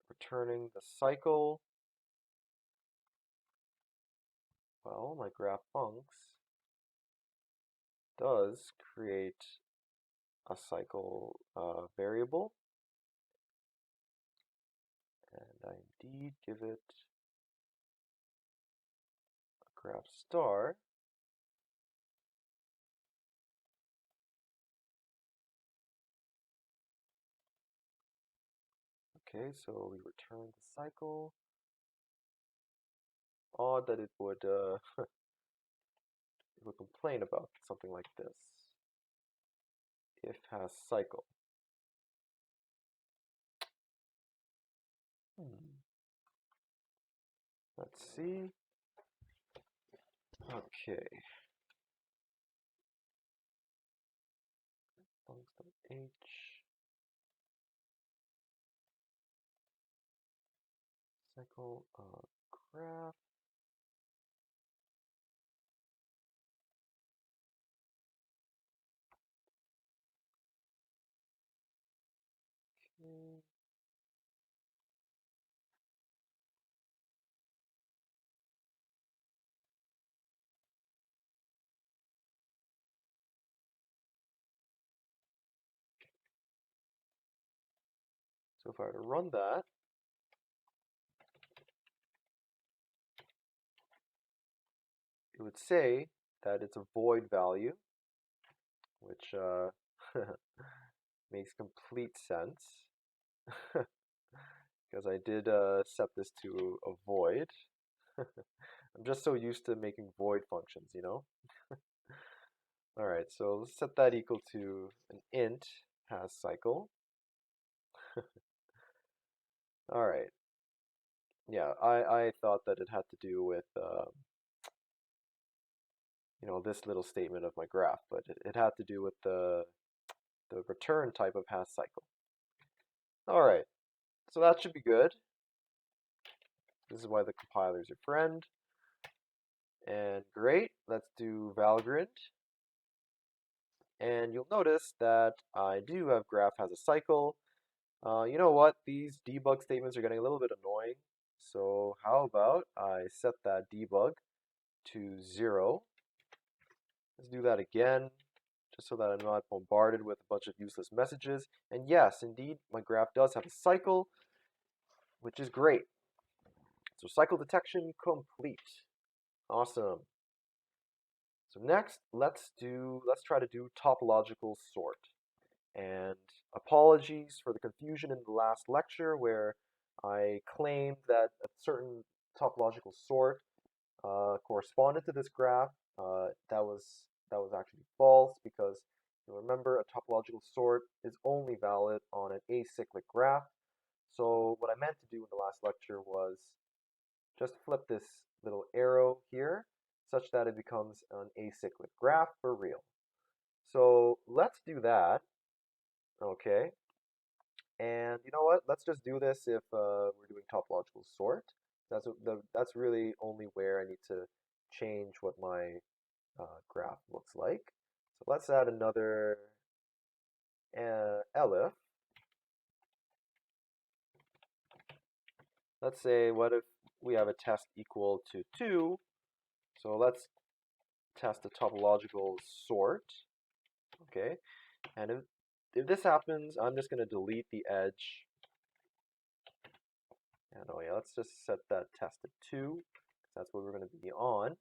Returning the cycle. Well, my graph funcs does create a cycle variable, and I indeed give it a graph star. Okay, so we return the cycle. Odd that it would it would complain about something like this. If has cycle. Let's see. Okay. Funcs.h. Cycle graph. Okay. So if I were to run that, it would say that it's a void value, which makes complete sense because I did set this to a void. I'm just so used to making void functions, you know? All right, so let's set that equal to an int has cycle. All right. Yeah, I thought that it had to do with you know, this little statement of my graph, but it had to do with the return type of has cycle. All right, so that should be good. This is why the compiler is your friend. And great, let's do Valgrind. And you'll notice that I do have graph has a cycle. You know what? These debug statements are getting a little bit annoying. So how about I set that debug to 0. Let's do that again, just so that I'm not bombarded with a bunch of useless messages. And yes, indeed, my graph does have a cycle, which is great. So cycle detection complete. Awesome. So next, let's try to do topological sort. And apologies for the confusion in the last lecture where I claimed that a certain topological sort corresponded to this graph. That was actually false because you remember a topological sort is only valid on an acyclic graph. So what I meant to do in the last lecture was just flip this little arrow here such that it becomes an acyclic graph for real. So let's do that. Okay. And you know what? Let's just do this if we're doing topological sort. That's really only where I need to change what my graph looks like. So let's add another elif. Let's say, what if we have a test equal to 2? So let's test the topological sort. Okay, and if this happens, I'm just going to delete the edge. And oh yeah, let's just set that test to 2. That's what we're going to be on.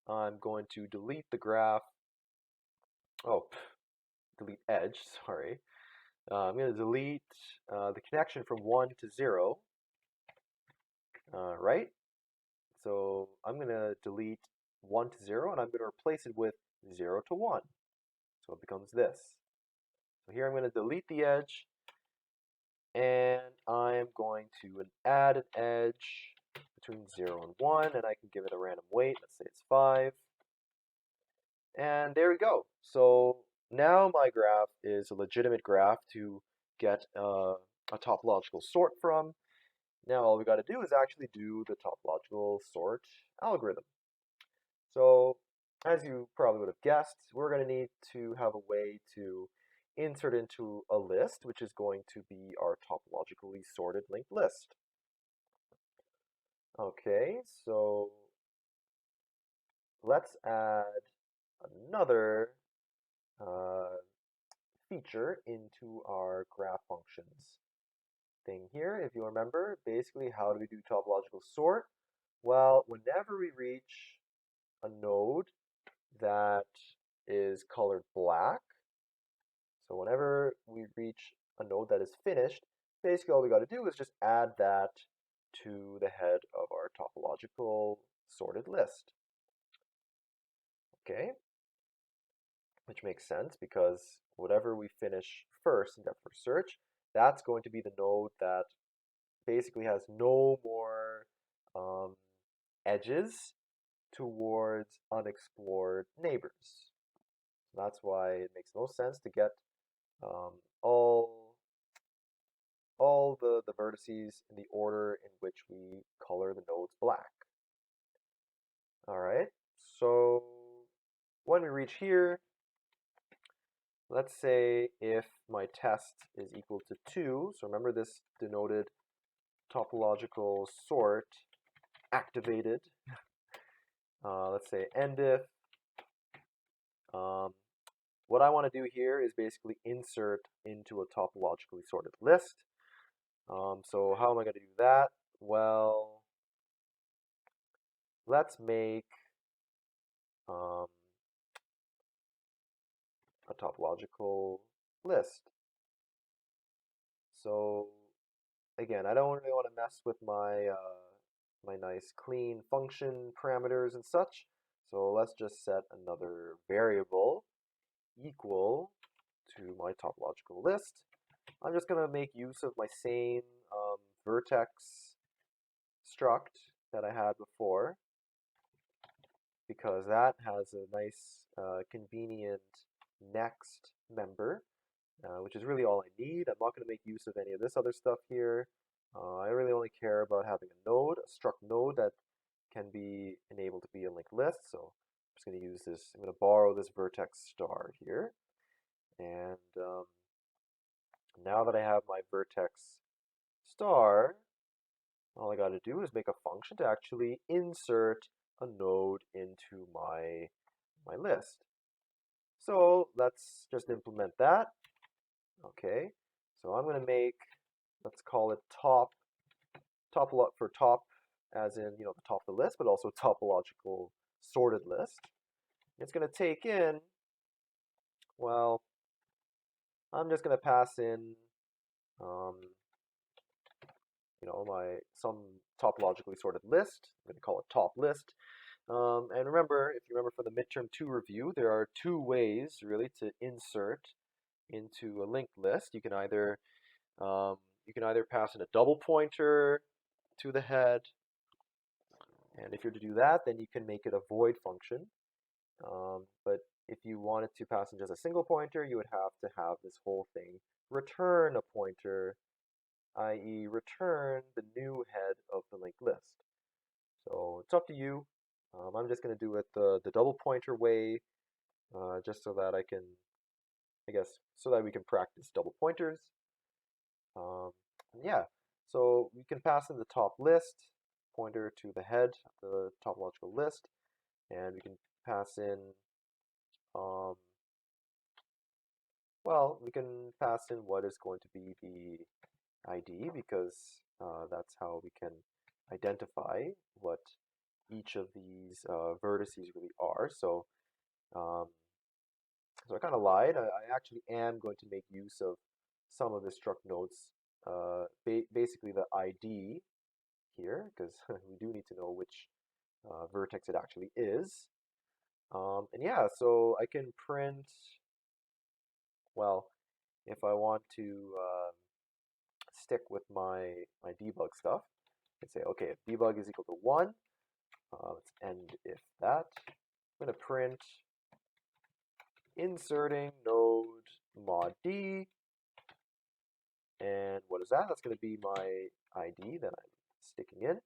I'm going to delete the graph. Oh, delete edge, sorry. I'm going to delete the connection from 1 to 0, right? So I'm going to delete 1 to 0, and I'm going to replace it with 0 to 1. So it becomes this. So here I'm going to delete the edge, and I'm going to add an edge between 0 and 1, and I can give it a random weight. Let's say it's 5. And there we go. So now my graph is a legitimate graph to get a topological sort from. Now all we got to do is actually do the topological sort algorithm. So as you probably would have guessed, we're going to need to have a way to insert into a list, which is going to be our topologically sorted linked list. Okay, so let's add another feature into our graph functions thing here. If you remember, basically how do we do topological sort? Well, whenever we reach a node that is colored black, so whenever we reach a node that is finished, basically all we got to do is just add that to the head of our topological sorted list. Okay, which makes sense because whatever we finish first in depth first search, that's going to be the node that basically has no more edges towards unexplored neighbors. That's why it makes no sense to get all the vertices in the order in which we color the nodes black. All right, so when we reach here, let's say if my test is equal to 2, so remember this denoted topological sort activated. Let's say end if. What I want to do here is basically insert into a topologically sorted list. So how am I going to do that? Well, let's make a topological list. So again, I don't really want to mess with my my nice clean function parameters and such. So let's just set another variable equal to my topological list. I'm just going to make use of my same vertex struct that I had before, because that has a nice convenient next member, which is really all I need. I'm not going to make use of any of this other stuff here. I really only care about having a node, a struct node that can be enabled to be a linked list. So I'm just going to use this. I'm going to borrow this vertex star here. And now that I have my vertex star, all I got to do is make a function to actually insert a node into my list. So let's just implement that. Okay, so I'm going to make, let's call it top for top, as in, you know, the top of the list, but also topological sorted list. It's going to take in, well, I'm just going to pass in, you know, some topologically sorted list. I'm going to call it top list. And remember, if you remember from the midterm 2 review, there are two ways really to insert into a linked list. You can either pass in a double pointer to the head, and if you're to do that, then you can make it a void function. But if you wanted to pass in just a single pointer, you would have to have this whole thing return a pointer, i.e. return the new head of the linked list. So it's up to you. I'm just going to do it the double pointer way, just so that I can, I guess, so that we can practice double pointers. Yeah, so we can pass in the top list, pointer to the head of the topological list, and we can pass in, well, we can pass in what is going to be the ID, because that's how we can identify what each of these vertices really are. So So I kind of lied. I actually am going to make use of some of the struct nodes, basically the ID here, because we do need to know which vertex it actually is. And yeah, so I can print, well, if I want to stick with my debug stuff, I can say, okay, if debug is equal to 1, let's end if that. I'm going to print inserting node mod D. And what is that? That's going to be my ID that I'm sticking in.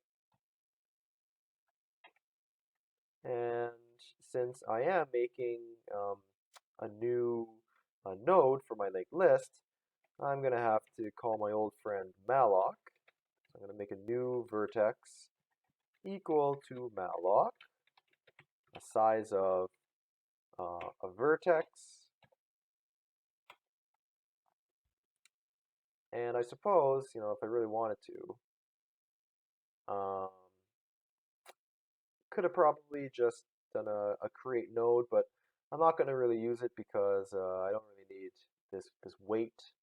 And since I am making a new node for my linked list, I'm going to have to call my old friend malloc. So I'm going to make a new vertex equal to malloc, a size of a vertex. And I suppose, if I really wanted to, could have probably just done a create node, but I'm not going to really use it because I don't really need this weight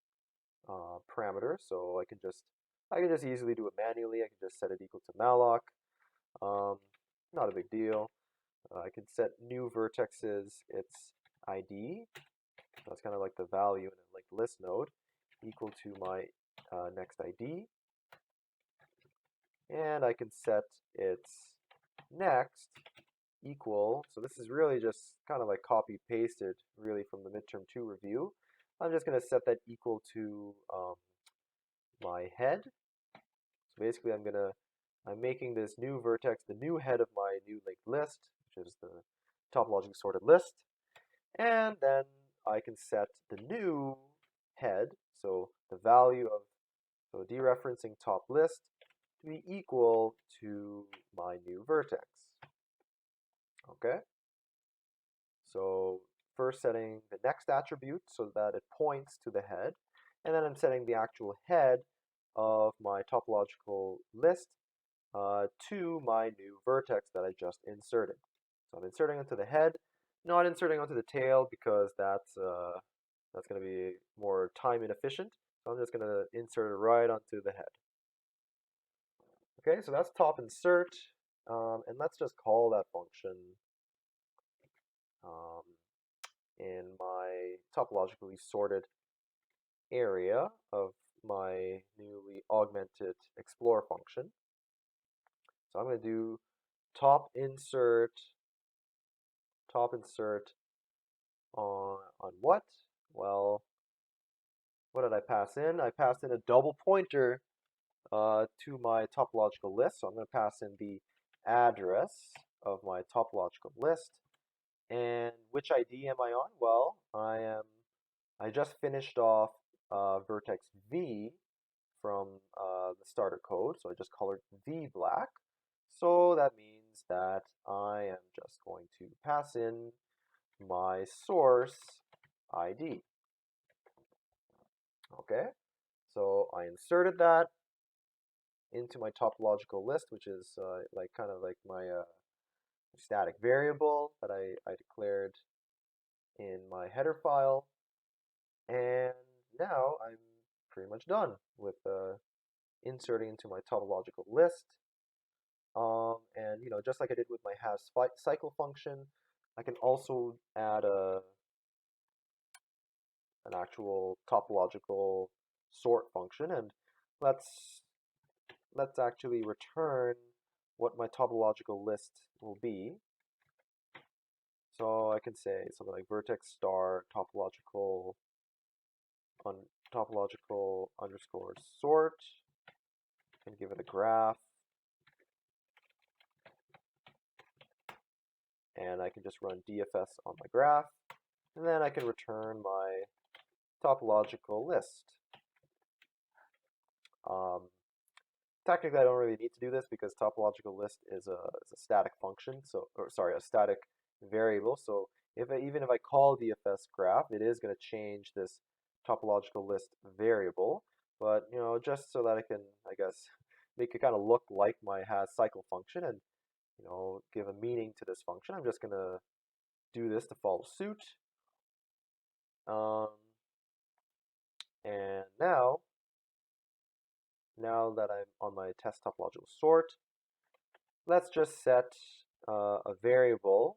parameter. So I can just easily do it manually. I can just set it equal to malloc. Not a big deal. I can set new vertexes its ID. That's kind of like the value in a linked list node equal to my next ID. And I can set its next equal, so this is really just kind of like copy pasted really from the midterm 2 review. I'm just going to set that equal to my head. So basically I'm making this new vertex the new head of my new linked list, which is the topologically sorted list. And then I can set the new head, so the value of, so dereferencing top list, to be equal to my new vertex. Okay? So first setting the next attribute so that it points to the head, and then I'm setting the actual head of my topological list to my new vertex that I just inserted. So I'm inserting onto the head, not inserting onto the tail because that's going to be more time inefficient. So I'm just going to insert it right onto the head. Okay, so that's top insert, and let's just call that function um, in my topologically sorted area of my newly augmented explore function. So I'm going to do top insert on what? Well, what did I pass in? I passed in a double pointer to my topological list. So I'm going to pass in the address of my topological list. And which ID am I on? Well, I just finished off vertex V from the starter code, so I just colored V black. So that means that I am just going to pass in my source ID. Okay, so I inserted that into my topological list, which is kind of like my static variable that I declared in my header file. And now I'm pretty much done with inserting into my topological list. And just like I did with my has cycle function, I can also add an actual topological sort function, and let's actually return what my topological list will be. So I can say something like vertex star topological underscore sort, and give it a graph, and I can just run DFS on my graph, and then I can return my topological list. Technically, I don't really need to do this because topological list is a static function, a static variable. So even if I call DFS graph, it is going to change this topological list variable. But just so that I can, I guess, make it kind of look like my has cycle function and give a meaning to this function, I'm just going to do this to follow suit. Um, and now that I'm on my test topological sort, let's just set a variable,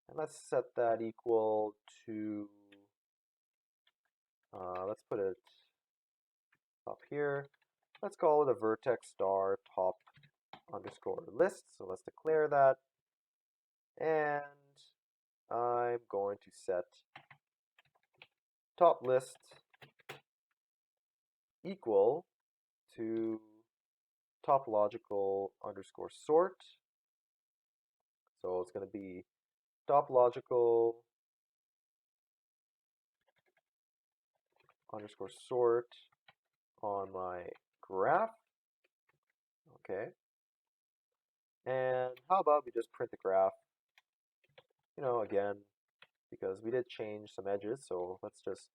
and let's set that equal to, let's put it up here. Let's call it a vertex star top underscore list. So let's declare that. And I'm going to set top list equal to topological underscore sort. So it's going to be topological underscore sort on my graph. Okay. And how about we just print the graph, again, because we did change some edges, so let's just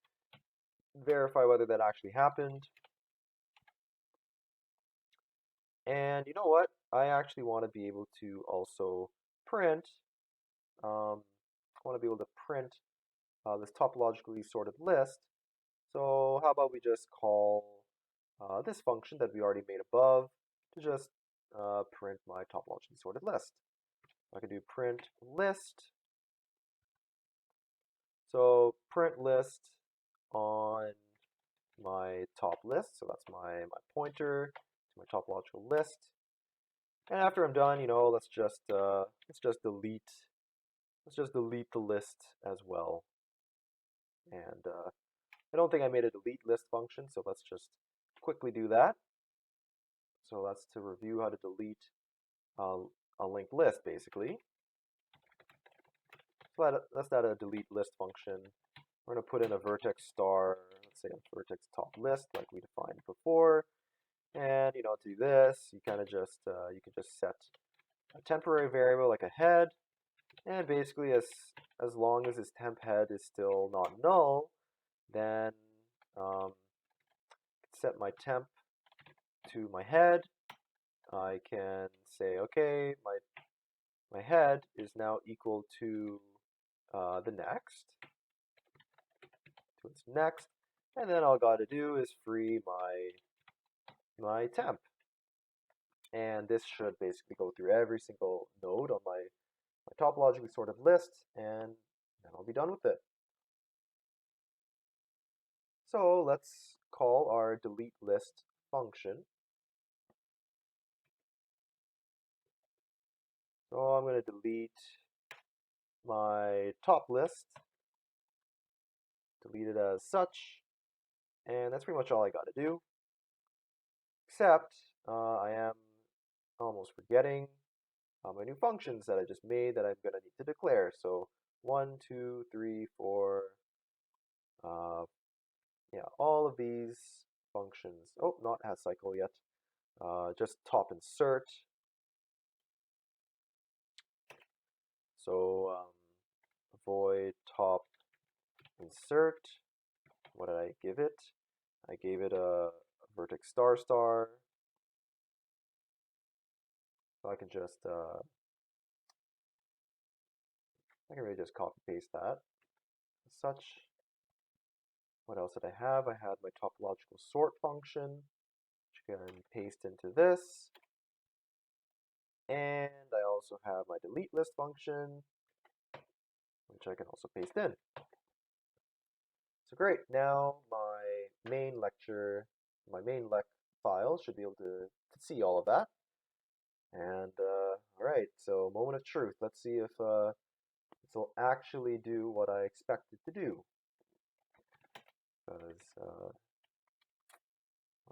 verify whether that actually happened. And you know what? I actually want to be able to also print, I want to be able to print this topologically sorted list. So how about we just call this function that we already made above to just print my topologically sorted list. I can do print list. So print list on my top list. So that's my pointer to my topological list. And after I'm done, let's just delete the list as well. And I don't think I made a delete list function, so let's just quickly do that. So that's to review how to delete a linked list, basically. So let's add a delete list function. We're going to put in a vertex star, let's say a vertex top list like we defined before. And to do this, you kind of just you can just set a temporary variable like a head, and basically as long as this temp head is still not null, then set my temp to my head. I can say, okay, my head is now equal to the next, to its next, and then all I got to do is free my temp. And this should basically go through every single node on my topologically sorted list, and then I'll be done with it. So let's call our delete list function. So I'm going to delete my top list, delete it as such, and that's pretty much all I got to do. Except I am almost forgetting my new functions that I just made that I'm going to need to declare. So 1, 2, 3, 4, yeah, all of these functions. Oh, not has cycle yet. Just top insert. So void top insert. What did I give it? I gave it a vertex star star. So I can just I can really just copy paste that as such. What else did I have? I had my topological sort function, which I can paste into this. And I also have my delete list function, which I can also paste in. So great, now my main lecture, my main lec file should be able to see all of that. And all right, so moment of truth. Let's see if this will actually do what I expect it to do. Because,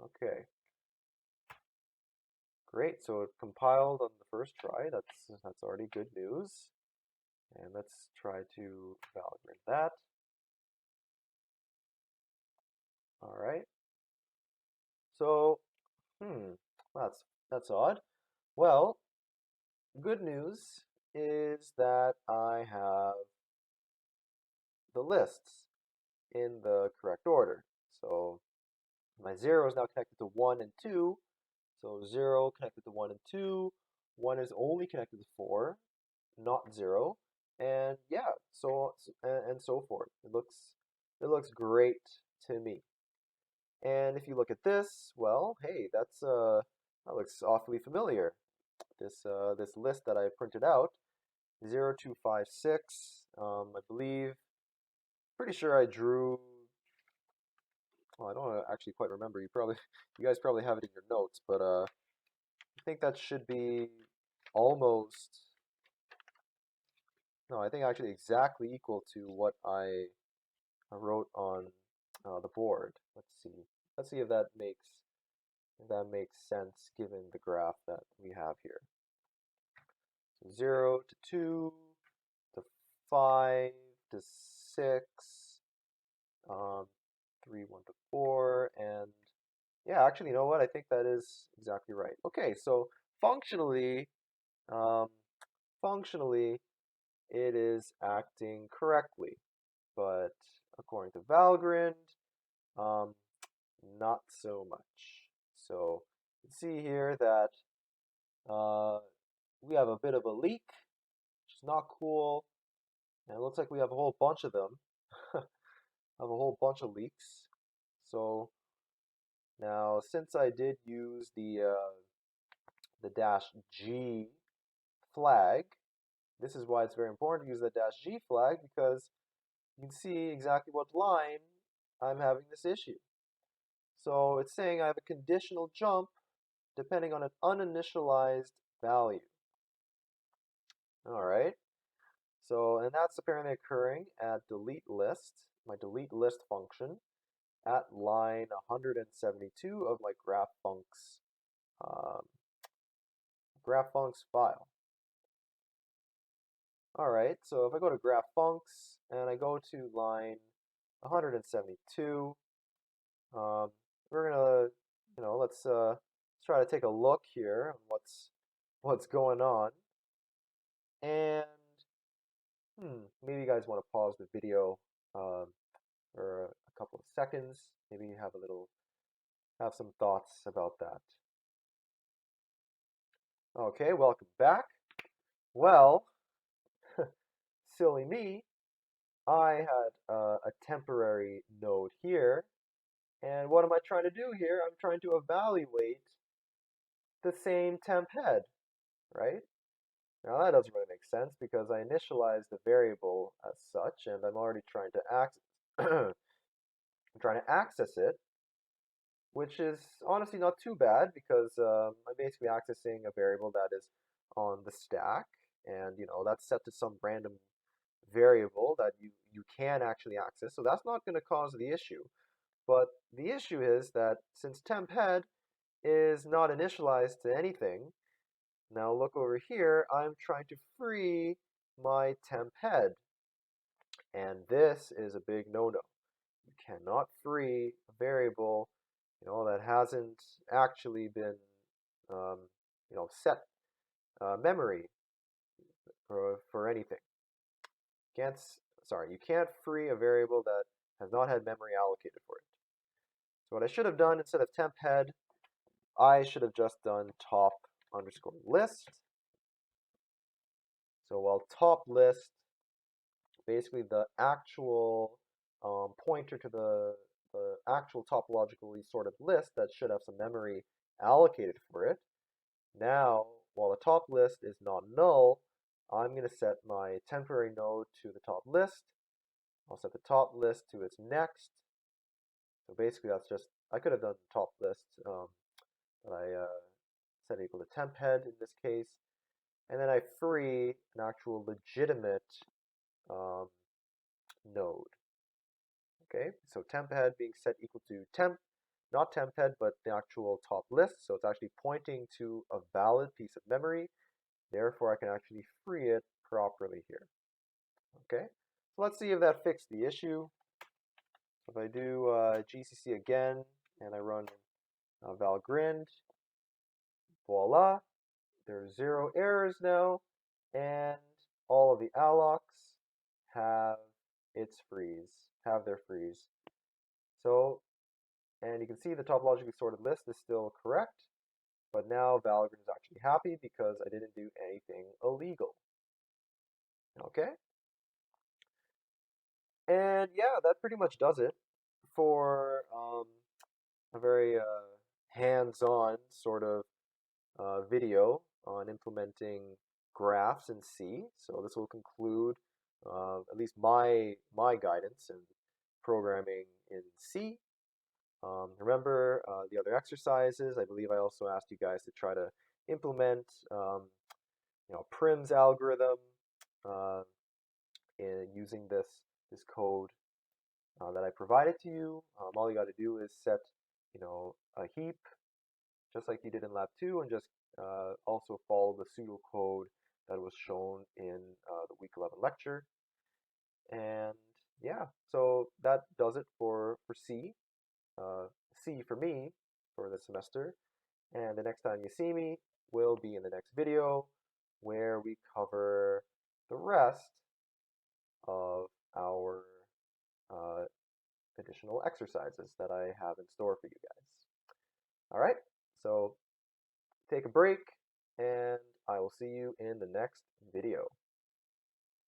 okay. Great, so it compiled on the first try. That's already good news. And let's try to validate that. All right. So, that's odd. Well, good news is that I have the lists in the correct order. So my 0 is now connected to 1 and 2. So 0 connected to 1 and 2. 1 is only connected to 4, not 0. and yeah, and so forth. It looks great to me. And if you look at this, well, hey, that looks awfully familiar. This list that I printed out, 0256. I believe, pretty sure I drew. Well, I don't actually quite remember. You guys probably have it in your notes, but I think that should be almost. No, I think actually exactly equal to what I wrote on the board. Let's see. Let's see if that makes sense given the graph that we have here. So 0 to 2 to 5 to 6, um, 3, 1 to 4, and yeah, actually, you know what? I think that is exactly right. Okay, so functionally, um, functionally, it is acting correctly, but according to Valgrind, um, not so much. So you can see here that uh, we have a bit of a leak, which is not cool, and it looks like we have a whole bunch of them. Have a whole bunch of leaks. So now, since I did use the -G flag, this is why it's very important to use the -G flag, because you can see exactly what line I'm having this issue. So it's saying I have a conditional jump depending on an uninitialized value. All right. So, and that's apparently occurring at delete list, my delete list function, at line 172 of my um, graphfuncs file. All right, so if I go to graphfuncs and I go to line 172, we're gonna, let's try to take a look here on what's going on, and maybe you guys want to pause the video for a couple of seconds. Maybe you have some thoughts about that. Okay, welcome back. Well, silly me, I had a temporary node here, and what am I trying to do here? I'm trying to evaluate the same temp head, right? Now that doesn't really make sense because I initialized the variable as such, and I'm already trying to access I'm trying to access it, which is honestly not too bad because I'm basically accessing a variable that is on the stack, and that's set to some random variable that you can actually access. So that's not going to cause the issue. But the issue is that since temp head is not initialized to anything, now look over here, I'm trying to free my temp head. And this is a big no-no. You cannot free a variable, that hasn't actually been, um, set memory for anything. You can't free a variable that has not had memory allocated for it. So what I should have done instead of temp head, I should have just done top underscore list. So while top list, basically the actual pointer to the actual topologically sorted list that should have some memory allocated for it. Now, while the top list is not null, I'm going to set my temporary node to the top list. I'll set the top list to its next. So basically that's just, I could have done top list, but I set equal to temp head in this case. And then I free an actual legitimate node. Okay, so temp head being set equal to temp, not temp head, but the actual top list. So it's actually pointing to a valid piece of memory. Therefore, I can actually free it properly here. Okay, so let's see if that fixed the issue. If I do GCC again and I run Valgrind, voila, there's 0 errors now, and all of the allocs have their freeze. So, and you can see the topologically sorted list is still correct, but now Valgrind is actually happy because I didn't do anything illegal. Okay, And yeah, that pretty much does it for a very hands-on sort of video on implementing graphs in C. So this will conclude at least my guidance in programming in C. Remember the other exercises. I believe I also asked you guys to try to implement Prim's algorithm uh, in using this code that I provided to you. All you got to do is set a heap just like you did in lab 2, and just also follow the pseudocode that was shown in the week 11 lecture. And yeah, so that does it for C. C for me for this semester. And the next time you see me will be in the next video where we cover the rest of our uh, additional exercises that I have in store for you guys. All right, so take a break, and I will see you in the next video.